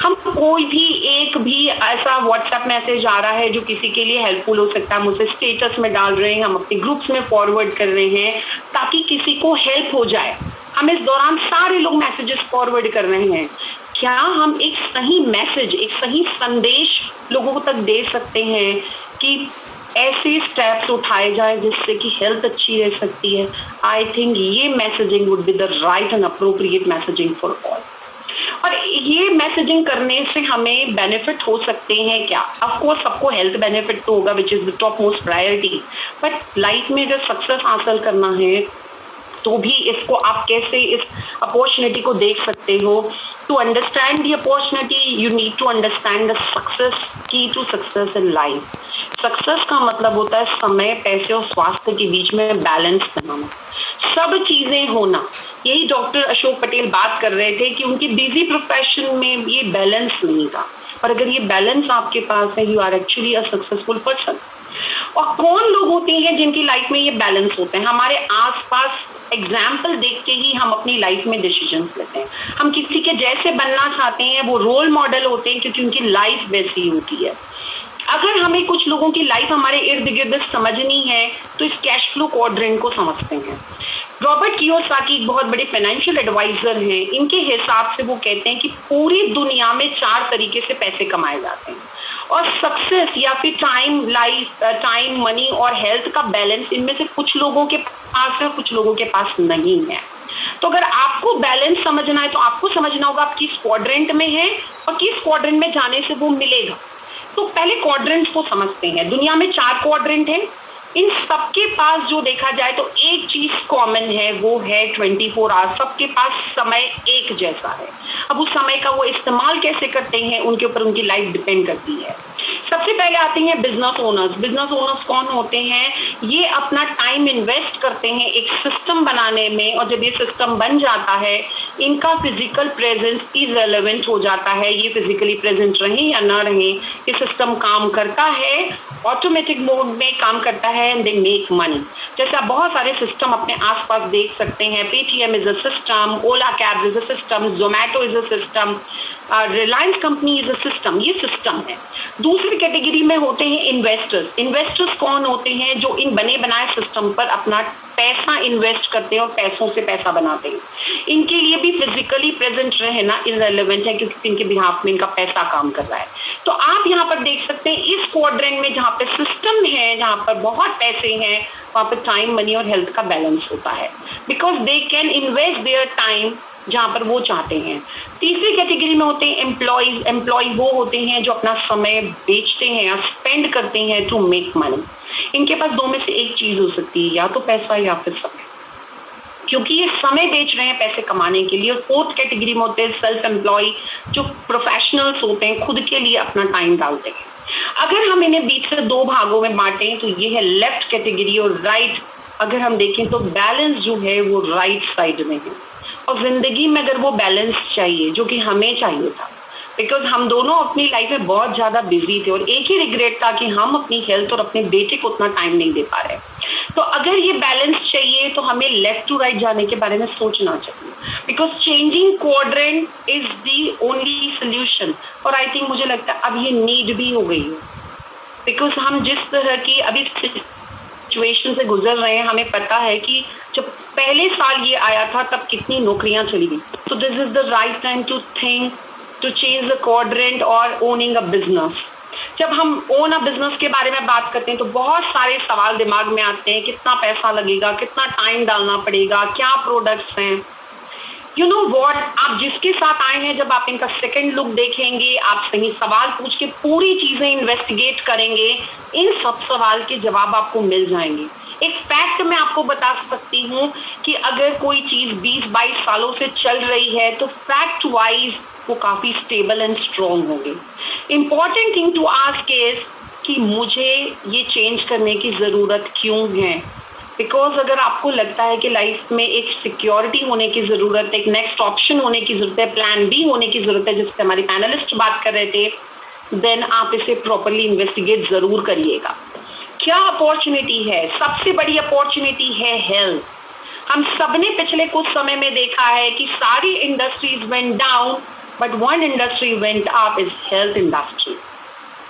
हम कोई भी एक भी ऐसा व्हाट्सएप मैसेज आ रहा है जो किसी के लिए हेल्पफुल हो सकता है, हम उसे स्टेटस में डाल रहे हैं, हम अपने ग्रुप्स में फॉरवर्ड कर रहे हैं ताकि किसी को हेल्प हो जाए। हम इस दौरान सारे लोग मैसेजेस फॉरवर्ड कर रहे हैं। क्या हम एक सही मैसेज, एक सही संदेश लोगों तक दे सकते हैं कि ऐसे स्टेप्स उठाए जाए जिससे कि हेल्थ अच्छी रह सकती है? आई थिंक ये messaging would be the right and appropriate messaging for all. और ये मैसेजिंग करने से हमें बेनिफिट हो सकते हैं क्या? ऑफ कोर्स सबको हेल्थ बेनिफिट तो होगा, which is the top most priority. But life में अगर सक्सेस हासिल करना है तो भी इसको आप कैसे इस अपॉर्चुनिटी को देख सकते हो? To understand the opportunity you need to understand the success, key to success in life. Success का मतलब होता है समय, पैसे और स्वास्थ्य के बीच में बैलेंस बनाना, सब चीजें होना। यही डॉक्टर अशोक पटेल बात कर रहे थे कि उनकी बिजी प्रोफेशन में ये बैलेंस नहीं था, और अगर ये बैलेंस आपके पास है, you are actually a successful person. और कौन लोग होते हैं जिनकी लाइफ में ये बैलेंस होते हैं? हमारे आसपास एग्जाम्पल देख के ही हम अपनी लाइफ में डिसीजंस लेते हैं। हम किसी के जैसे बनना चाहते हैं, वो रोल मॉडल होते हैं क्योंकि उनकी लाइफ वैसी होती है। अगर हमें कुछ लोगों की लाइफ हमारे इर्द गिर्द समझनी है तो इस कैश फ्लो क्वाड्रेंट को समझते हैं। रॉबर्ट कियोसाकी एक बहुत बड़े फाइनेंशियल एडवाइजर हैं। इनके हिसाब से वो कहते हैं कि पूरी दुनिया में 4 तरीके से पैसे कमाए जाते हैं, और सक्सेस या फिर टाइम, मनी और हेल्थ का बैलेंस इनमें से कुछ लोगों के पास है, कुछ लोगों के पास नहीं है। तो अगर आपको बैलेंस समझना है तो आपको समझना होगा आप किस क्वाड्रेंट में है और किस क्वाड्रेंट में जाने से वो मिलेगा। तो पहले क्वाड्रेंट को समझते हैं। दुनिया में 4 क्वाड्रेंट हैं। इन सबके पास जो देखा जाए तो एक चीज कॉमन है, वो है 24 आवर्स। सबके पास समय एक जैसा है। अब उस समय का वो इस्तेमाल कैसे करते हैं उनके ऊपर उनकी लाइफ डिपेंड करती है। सबसे पहले आते हैं बिजनेस ओनर्स। बिजनेस ओनर्स कौन होते हैं? ये अपना टाइम इन्वेस्ट करते हैं एक सिस्टम बनाने में, और जब ये सिस्टम बन जाता है इनका फिजिकल प्रेजेंस इररिलेवेंट हो जाता है। ये फिजिकली प्रेजेंट रहे या ना रहे, ये सिस्टम काम करता है, ऑटोमेटिक मोड में काम करता है, एंड दे मेक मनी। जैसे आप बहुत सारे सिस्टम अपने आसपास देख सकते हैं। Paytm is a system, Ola cab is a system, Zomato is a system, Reliance company is a system. ये सिस्टम है। दूसरी कैटेगरी में होते हैं इन्वेस्टर्स। इन्वेस्टर्स कौन होते हैं? जो इन बने बनाए सिस्टम पर अपना पैसा इन्वेस्ट करते हैं और पैसों से पैसा बनाते हैं। इनके लिए भी फिजिकली प्रेजेंट रहना इररिलेवेंट है क्योंकि इनके बिहाफ में इनका पैसा काम कर रहा है। तो आप यहाँ पर देख सकते हैं इस क्वाड्रेंट में जहाँ पे सिस्टम है, जहाँ पर बहुत पैसे हैं, वहाँ पर टाइम, मनी और हेल्थ का बैलेंस होता है, because they can invest their time जहाँ पर वो चाहते हैं। तीसरी कैटेगरी में होते हैं एम्प्लॉयज। एम्प्लॉय वो होते हैं जो अपना समय बेचते हैं या स्पेंड करते हैं टू मेक मनी। इनके पास 2 में से एक चीज हो सकती है, या तो पैसा या फिर समय, क्योंकि ये समय बेच रहे हैं पैसे कमाने के लिए। और 4th कैटेगरी में होते हैं सेल्फ एम्प्लॉय, जो प्रोफेशनल्स होते हैं, खुद के लिए अपना टाइम डालते हैं। अगर हम इन्हें बीच से 2 भागों में बांटें तो ये है लेफ्ट कैटेगरी और राइट। अगर हम देखें तो बैलेंस जो है वो राइट साइड में है। और जिंदगी में अगर वो बैलेंस चाहिए जो कि हमें चाहिए था, बिकॉज हम दोनों अपनी लाइफ में बहुत ज़्यादा बिजी थे, और एक ही रिग्रेट था कि हम अपनी हेल्थ और अपने बेटे को उतना टाइम नहीं दे पा रहे। तो अगर ये बैलेंस चाहिए तो हमें लेफ्ट टू राइट जाने के बारे में सोचना चाहिए, because changing quadrant is the only solution. और आई थिंक मुझे लगता है अब ये नीड भी हो गई है, बिकॉज हम जिस तरह की अभी सिचुएशन से गुजर रहे हैं, हमें पता है कि जब पहले साल ये आया था तब कितनी नौकरियां चली गई। तो this is the right time to think, to change the quadrant और ओनिंग अ बिजनेस। जब हम ओन अ बिजनेस के बारे में बात करते हैं तो बहुत सारे सवाल दिमाग में आते हैं, कितना पैसा लगेगा, कितना टाइम डालना पड़ेगा, क्या प्रोडक्ट्स हैं। यू नो वॉट, आप जिसके साथ आए हैं, जब आप इनका सेकंड लुक देखेंगे, आप सही सवाल पूछ के पूरी चीजें इन्वेस्टिगेट करेंगे, इन सब सवाल के जवाब आपको मिल जाएंगे। एक फैक्ट मैं आपको बता सकती हूँ कि अगर कोई चीज 20-22 सालों से चल रही है तो फैक्ट वाइज वो काफी स्टेबल एंड स्ट्रॉन्ग होगी। Important thing to ask is कि मुझे ये चेंज करने की जरूरत क्यों है। बिकॉज अगर आपको लगता है कि लाइफ में एक सिक्योरिटी होने की जरूरत है, एक नेक्स्ट ऑप्शन होने की जरूरत है, प्लान बी होने की जरूरत है, जिससे हमारी पैनलिस्ट बात कर रहे थे, देन आप इसे प्रॉपरली इन्वेस्टिगेट जरूर करिएगा। क्या अपॉर्चुनिटी है? सबसे बड़ी अपॉर्चुनिटी है हेल्थ। हम सबने पिछले कुछ समय में देखा है कि सारी industries went down, but one industry went up is health industry,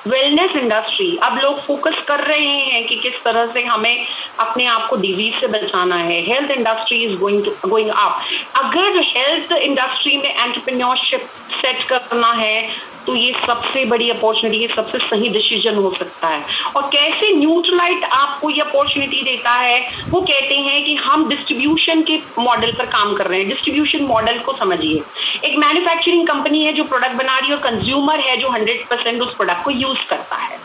wellness industry. अब लोग फोकस कर रहे हैं कि किस तरह से हमें अपने आप को डिजीज से बचाना है। Health industry is going up. अगर हेल्थ इंडस्ट्री में एंटरप्रेन्योरशिप सेट करना है तो ये सबसे बड़ी अपॉर्चुनिटी, ये सबसे सही डिसीजन हो सकता है। और कैसे न्यूट्रलाइट आपको ये अपॉर्चुनिटी देता है, वो कहते हैं कि हम डिस्ट्रीब्यूशन के मॉडल पर काम कर रहे हैं। डिस्ट्रीब्यूशन मॉडल को समझिए, एक मैन्युफैक्चरिंग कंपनी है जो प्रोडक्ट बना रही है और कंज्यूमर है जो 100% उस प्रोडक्ट को यूज करता है।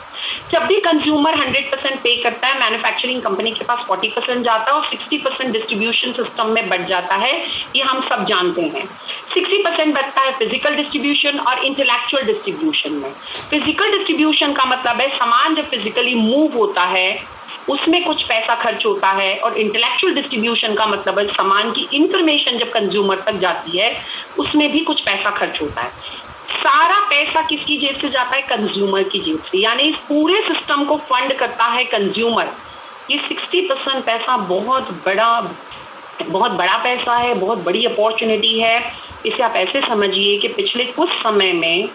जब भी कंज्यूमर 100% पे करता है, मैन्युफैक्चरिंग कंपनी के पास 40% जाता है और 60% डिस्ट्रीब्यूशन सिस्टम में बढ़ जाता है। ये हम सब जानते हैं। 60% बचता है फिजिकल डिस्ट्रीब्यूशन और इंटेलेक्चुअल डिस्ट्रीब्यूशन में। फिजिकल डिस्ट्रीब्यूशन का मतलब है सामान जब फिजिकली मूव होता है उसमें कुछ पैसा खर्च होता है, और इंटेलेक्चुअल डिस्ट्रीब्यूशन का मतलब है सामान की इंफॉर्मेशन जब कंज्यूमर तक जाती है उसमें भी कुछ पैसा खर्च होता है। सारा पैसा किसकी जेब से जाता है? कंज्यूमर की जेब से। यानी इस पूरे सिस्टम को फंड करता है कंज्यूमर। ये 60% पैसा बहुत बड़ा पैसा है, बहुत बड़ी अपॉर्चुनिटी है। इसे आप ऐसे समझिए कि पिछले कुछ समय में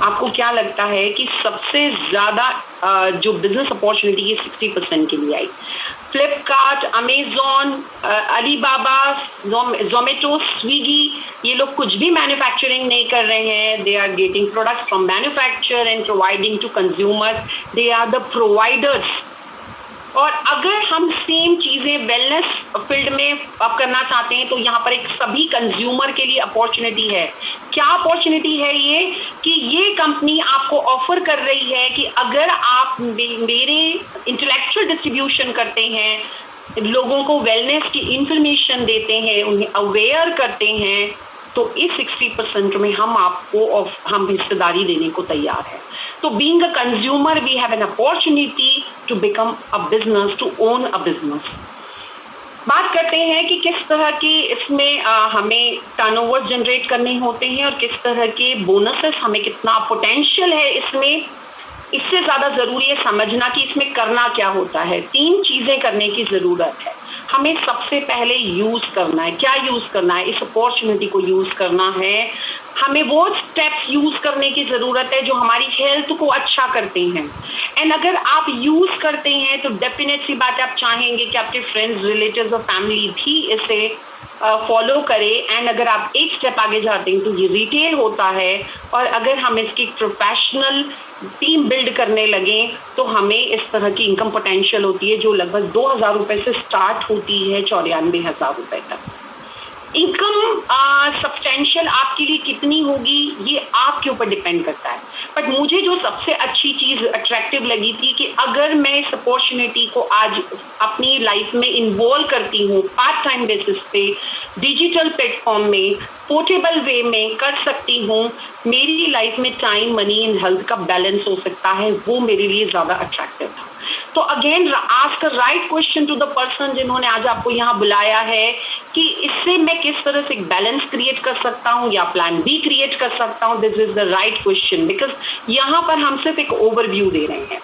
आपको क्या लगता है कि सबसे ज्यादा जो बिजनेस अपॉर्चुनिटी है 60% के लिए आई। फ्लिपकार्ट, अमेजॉन, अलीबाबा, जोमेटो, स्विगी, ये लोग कुछ भी मैन्युफैक्चरिंग नहीं कर रहे हैं। They are getting products from manufacture and providing to consumers. They are the providers. और अगर हम सेम चीजें वेलनेस फील्ड में अब करना चाहते हैं तो यहाँ पर एक सभी कंज्यूमर के लिए अपॉर्चुनिटी है। क्या अपॉर्चुनिटी है ये? कि ये कंपनी आपको ऑफर कर रही है कि अगर आप मेरे इंटेलेक्चुअल डिस्ट्रीब्यूशन करते हैं, लोगों को वेलनेस की इंफॉर्मेशन देते हैं, उन्हें अवेयर करते हैं, तो इस 60% में हम हिस्सेदारी देने को तैयार है। तो being a consumer we have an opportunity to become a business, to own a business. बात करते हैं कि किस तरह के इसमें हमें टर्नओवर जनरेट करने होते हैं और किस तरह के बोनसेस, हमें कितना पोटेंशियल है इसमें। इससे ज्यादा जरूरी है समझना कि इसमें करना क्या होता है। 3 चीजें करने की जरूरत है। हमें सबसे पहले यूज करना है। क्या यूज करना है? इस अपॉर्चुनिटी को यूज करना है। हमें वो स्टेप्स यूज करने की जरूरत है जो हमारी हेल्थ को अच्छा करते हैं। एंड अगर आप यूज करते हैं तो डेफिनेट सी बात है, आप चाहेंगे कि आपके फ्रेंड्स, रिलेटिव्स और फैमिली भी इसे फॉलो करे। एंड अगर आप एक स्टेप आगे जाते हैं तो ये रिटेल होता है। और अगर हम इसकी प्रोफेशनल टीम बिल्ड करने लगे तो हमें इस तरह की इनकम पोटेंशियल होती है जो लगभग 2000 रुपए से स्टार्ट होती है 94,000 रुपए तक। इनकम सब्सटेंशियल आपके लिए कितनी होगी ये आपके ऊपर डिपेंड करता है। बट मुझे जो सबसे अच्छी चीज अट्रैक्टिव लगी थी कि अगर मैं इस अपॉर्चुनिटी को आज अपनी लाइफ में इन्वॉल्व करती हूँ, पार्ट टाइम बेसिस पे, डिजिटल प्लेटफॉर्म में, पोर्टेबल वे में कर सकती हूँ, मेरी लाइफ में टाइम, मनी एंड हेल्थ का बैलेंस हो सकता है, वो मेरे लिए ज्यादा अट्रैक्टिव था। तो again ask the right question to the person जिन्होंने आज आपको यहाँ बुलाया है कि इससे मैं किस तरह से एक बैलेंस क्रिएट कर सकता हूँ या प्लान बी क्रिएट कर सकता हूँ। This is the right question, because यहाँ पर हम सिर्फ एक ओवरव्यू दे रहे हैं।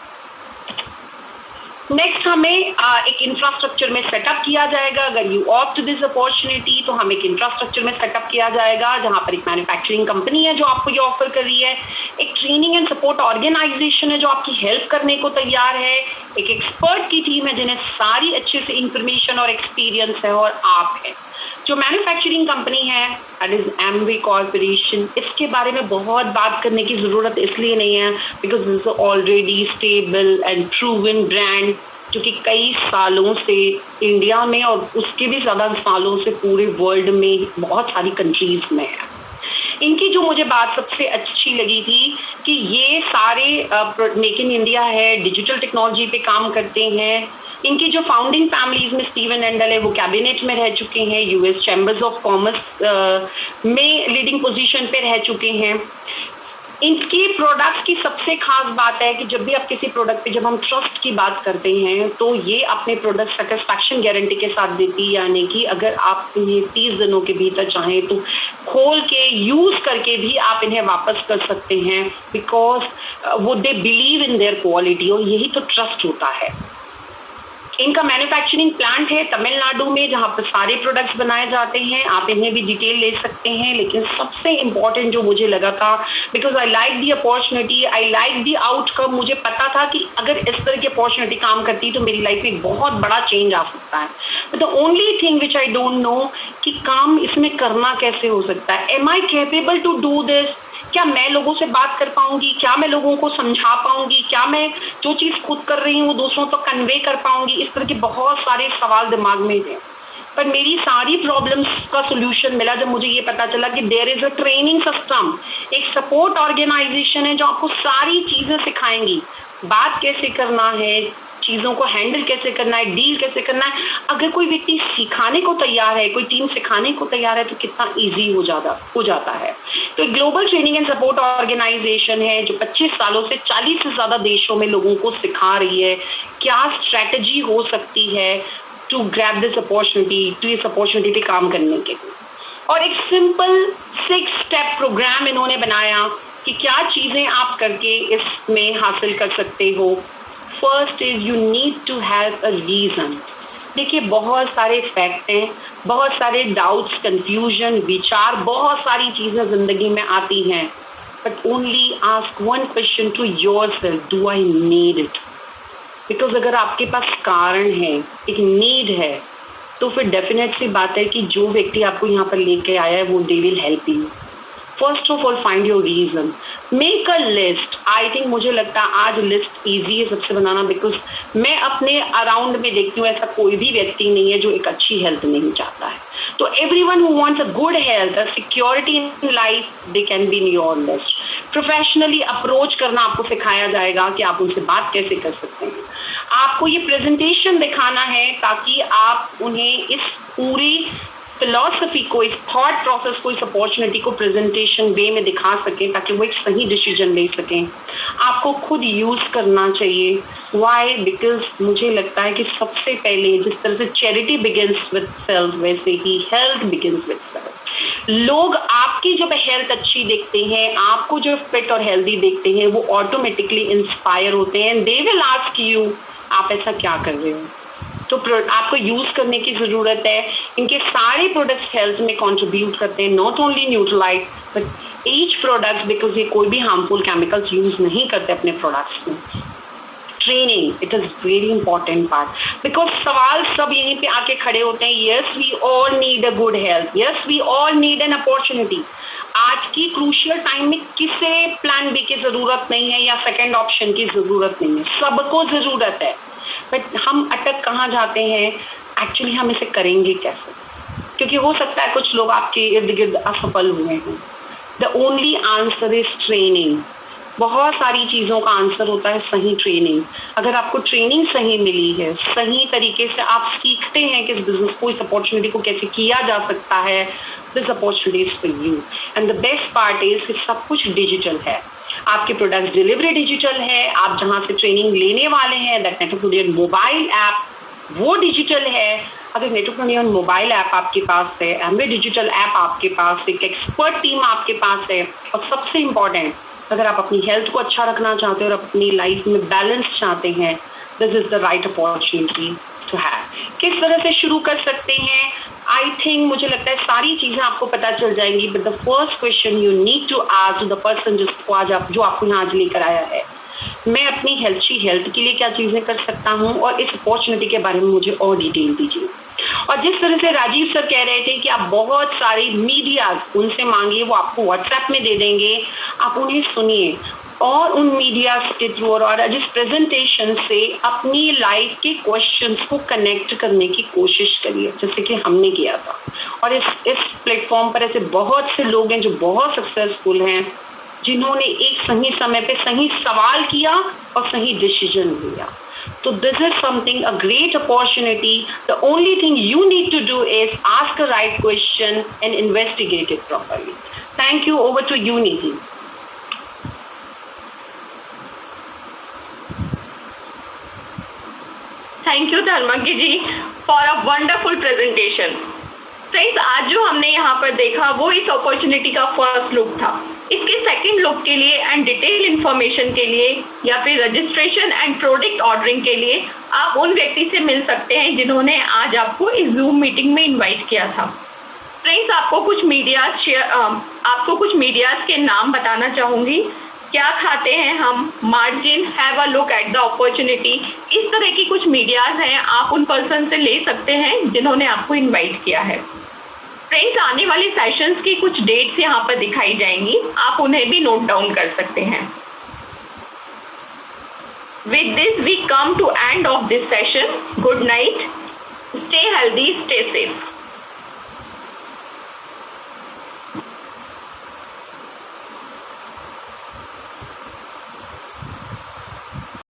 नेक्स्ट हमें एक इंफ्रास्ट्रक्चर में सेटअप किया जाएगा। अगर यू ऑप्ट दिस अपॉर्चुनिटी तो हम एक इंफ्रास्ट्रक्चर में सेटअप किया जाएगा जहां पर एक मैन्युफैक्चरिंग कंपनी है जो आपको ये ऑफर कर रही है, एक ट्रेनिंग एंड सपोर्ट ऑर्गेनाइजेशन है जो आपकी हेल्प करने को तैयार है, एक एक्सपर्ट की टीम है जिन्हें सारी अच्छे से इंफॉर्मेशन और एक्सपीरियंस है, और आप है जो मैन्युफैक्चरिंग कंपनी है दैट इज एमवे कॉर्पोरेशन, इसके बारे में बहुत बात करने की ज़रूरत इसलिए नहीं है because it's already stable and proven brand जो कि कई सालों से इंडिया में और उसके भी ज़्यादा सालों से पूरे वर्ल्ड में बहुत सारी कंट्रीज में है। इनकी जो मुझे बात सबसे अच्छी लगी थी कि ये सारे मेक इन इंडिया है, डिजिटल टेक्नोलॉजी पे काम करते हैं। इनकी जो फाउंडिंग फैमिलीज में स्टीवन एंडल है वो कैबिनेट में रह चुके हैं, यूएस चैम्बर्स ऑफ कॉमर्स में लीडिंग पोजीशन पे रह चुके हैं। इनकी प्रोडक्ट्स की सबसे खास बात है कि जब भी आप किसी प्रोडक्ट पे जब हम ट्रस्ट की बात करते हैं तो ये अपने प्रोडक्ट सेटिस्फैक्शन गारंटी के साथ देती है, यानी कि अगर आप इन्हें 30 दिनों के भीतर चाहें तो खोल के यूज करके भी आप इन्हें वापस कर सकते हैं बिकॉज वो they believe in their quality, और यही तो ट्रस्ट होता है। इनका मैन्युफैक्चरिंग प्लांट है तमिलनाडु में जहां पर सारे प्रोडक्ट्स बनाए जाते हैं। आप इन्हें भी डिटेल ले सकते हैं, लेकिन सबसे इम्पोर्टेंट जो मुझे लगा था because I like the opportunity, I like the outcome. मुझे पता था कि अगर इस तरह की अपॉर्चुनिटी काम करती तो मेरी लाइफ में बहुत बड़ा चेंज आ सकता है। But the only thing which I don't know कि काम इसमें करना कैसे हो सकता है। Am I capable to do this? क्या मैं लोगों से बात कर पाऊंगी? क्या मैं लोगों को समझा पाऊंगी? क्या मैं जो चीज़ खुद कर रही हूँ वो दूसरों तक कन्वे कर पाऊंगी? इस तरह के बहुत सारे सवाल दिमाग में थे, पर मेरी सारी प्रॉब्लम्स का सोल्यूशन मिला जब मुझे ये पता चला कि there is a training system, एक सपोर्ट ऑर्गेनाइजेशन है जो आपको सारी चीज़ें सिखाएंगी। बात कैसे करना है, चीज़ों को हैंडल कैसे करना है, डील कैसे करना है। अगर कोई व्यक्ति सिखाने को तैयार है, कोई टीम सिखाने को तैयार है तो कितना इजी हो जाता है। तो global training and support organisation है जो 25 सालों से 40 से ज़्यादा देशों में लोगों को सिखा रही है क्या स्ट्रैटेजी हो सकती है to grab this opportunity, to इस अपॉर्चुनिटी पे काम करने के लिए। और एक सिंपल 6 स्टेप प्रोग्राम इन्होंने बनाया कि क्या चीज़ें आप करके इसमें हासिल कर सकते हो। First is you need to have a reason. देखिए बहुत सारे फैक्ट हैं, बहुत सारे डाउट्स, कंफ्यूजन, विचार, बहुत सारी चीज़ें ज़िंदगी में आती हैं, but only ask one question to yourself, do I need it? Because अगर आपके पास कारण है, एक नीड है, तो फिर डेफिनेट सी बात है कि जो व्यक्ति आपको यहाँ पर लेके आया है वो they will help you. First of all find your reason, make a list. I think मुझे लगता है आज लिस्ट ईजी है सबसे बनाना, बिकॉज मैं अपने अराउंड में देखती हूँ ऐसा कोई भी व्यक्ति नहीं है जो एक अच्छी हेल्थ नहीं चाहता है। तो everyone who wants a good health, a security in life, they can be in your list. Professionally approach करना आपको सिखाया जाएगा कि आप उनसे बात कैसे कर सकते हैं। आपको ये प्रेजेंटेशन दिखाना है ताकि आप उन्हें इस पूरी फिलॉसफी को, इस थॉट प्रोसेस को, इस अपॉर्चुनिटी को प्रेजेंटेशन वे में दिखा सकें ताकि वो एक सही डिसीजन ले सकें। आपको खुद यूज़ करना चाहिए। वाई? बिकॉज मुझे लगता है कि सबसे पहले जिस तरह से चैरिटी बिगिंस विद सेल्फ, वैसे ही हेल्थ बिगिंस विद सेल्फ। लोग आपकी जब हेल्थ अच्छी देखते हैं, आपको जो फिट और हेल्दी देखते हैं, वो ऑटोमेटिकली इंस्पायर होते हैं। दे विल आस्क यू आप ऐसा क्या कर रहे हो। तो आपको यूज़ करने की ज़रूरत है। इनके सारे प्रोडक्ट्स हेल्थ में कंट्रीब्यूट करते हैं, not only Nutrilite but each products, because ये कोई भी हार्मफुल केमिकल्स यूज़ नहीं करते अपने प्रोडक्ट्स में। Training, it is very important part, because सवाल सब यहीं पे आके खड़े होते हैं। Yes we all need a good health, yes we all need an opportunity. आज की क्रूशियल टाइम में किसे प्लान बी की ज़रूरत नहीं है या सेकेंड ऑप्शन की ज़रूरत नहीं है, सबको ज़रूरत है। बट हम अटक कहाँ जाते हैं, एक्चुअली हम इसे करेंगे कैसे? क्योंकि हो सकता है कुछ लोग आपके इर्द गिर्द असफल हुए हैं। The only answer is training. बहुत सारी चीज़ों का आंसर होता है सही ट्रेनिंग। अगर आपको ट्रेनिंग सही मिली है, सही तरीके से आप सीखते हैं कि इस बिजनेस को, इस अपॉर्चुनिटी को कैसे किया जा सकता है, this opportunity is for you. And the best part is कि सब कुछ डिजिटल है। आपके प्रोडक्ट डिलीवरी डिजिटल है, आप जहाँ से ट्रेनिंग लेने वाले हैं, दैट नेटवर्क मोबाइल ऐप वो डिजिटल है। अगर नेटवर्क मोबाइल ऐप आपके पास है, एमवे डिजिटल ऐप आपके पास है, एक एक्सपर्ट टीम आपके पास है, और सबसे इम्पॉर्टेंट अगर आप अपनी हेल्थ को अच्छा रखना चाहते हैं और अपनी लाइफ में बैलेंस चाहते हैं, this is the right opportunity to have. किस तरह से शुरू कर सकते हैं? आई थिंक मुझे लगता है सारी चीज़ें आपको पता चल जाएंगी, but the first question you need to ask the person जिसको आज आप, जो आपको यहाँ आज लेकर आया है, मैं अपनी हेल्थ के लिए क्या चीज़ें कर सकता हूँ और इस अपॉर्चुनिटी के बारे में मुझे और डिटेल दीजिए। और जिस तरह से राजीव सर कह रहे थे कि आप बहुत सारी मीडिया उनसे मांगिए, वो आपको व्हाट्सएप में दे देंगे, आप उन्हें सुनिए और उन मीडिया के थ्रू और जिस प्रेजेंटेशन से अपनी लाइफ के क्वेश्चंस को कनेक्ट करने की कोशिश करिए, जैसे कि हमने किया था। और इस प्लेटफॉर्म पर ऐसे बहुत से लोग हैं जो बहुत सक्सेसफुल हैं, जिन्होंने एक सही समय पे सही सवाल किया और सही डिसीजन लिया। So this is something, a great opportunity. The only thing you need to do is ask a right question and investigate it properly. Thank you. Over to you, Nidhi. Thank you, Dharmaki ji, for a wonderful presentation. Friends, आज जो हमने यहाँ पर देखा वो इस opportunity का first look था। इसके सेकंड लुक के लिए एंड डिटेल इंफॉर्मेशन के लिए या फिर रजिस्ट्रेशन एंड प्रोडक्ट ऑर्डरिंग के लिए आप उन व्यक्ति से मिल सकते हैं जिन्होंने आज आपको इस जूम मीटिंग में इनवाइट किया था। फ्रेंड्स, आपको कुछ मीडियाज के नाम बताना चाहूंगी। क्या खाते हैं हम, margin, have a look at the opportunity, इस तरह की कुछ मीडियाज हैं। आप उन पर्सन से ले सकते हैं जिन्होंने आपको इनवाइट किया है। फ्रेंड्स, आने वाले सेशंस की कुछ डेट्स यहाँ पर दिखाई जाएंगी, आप उन्हें भी नोट डाउन कर सकते हैं। With this we come to end of this session. Good night.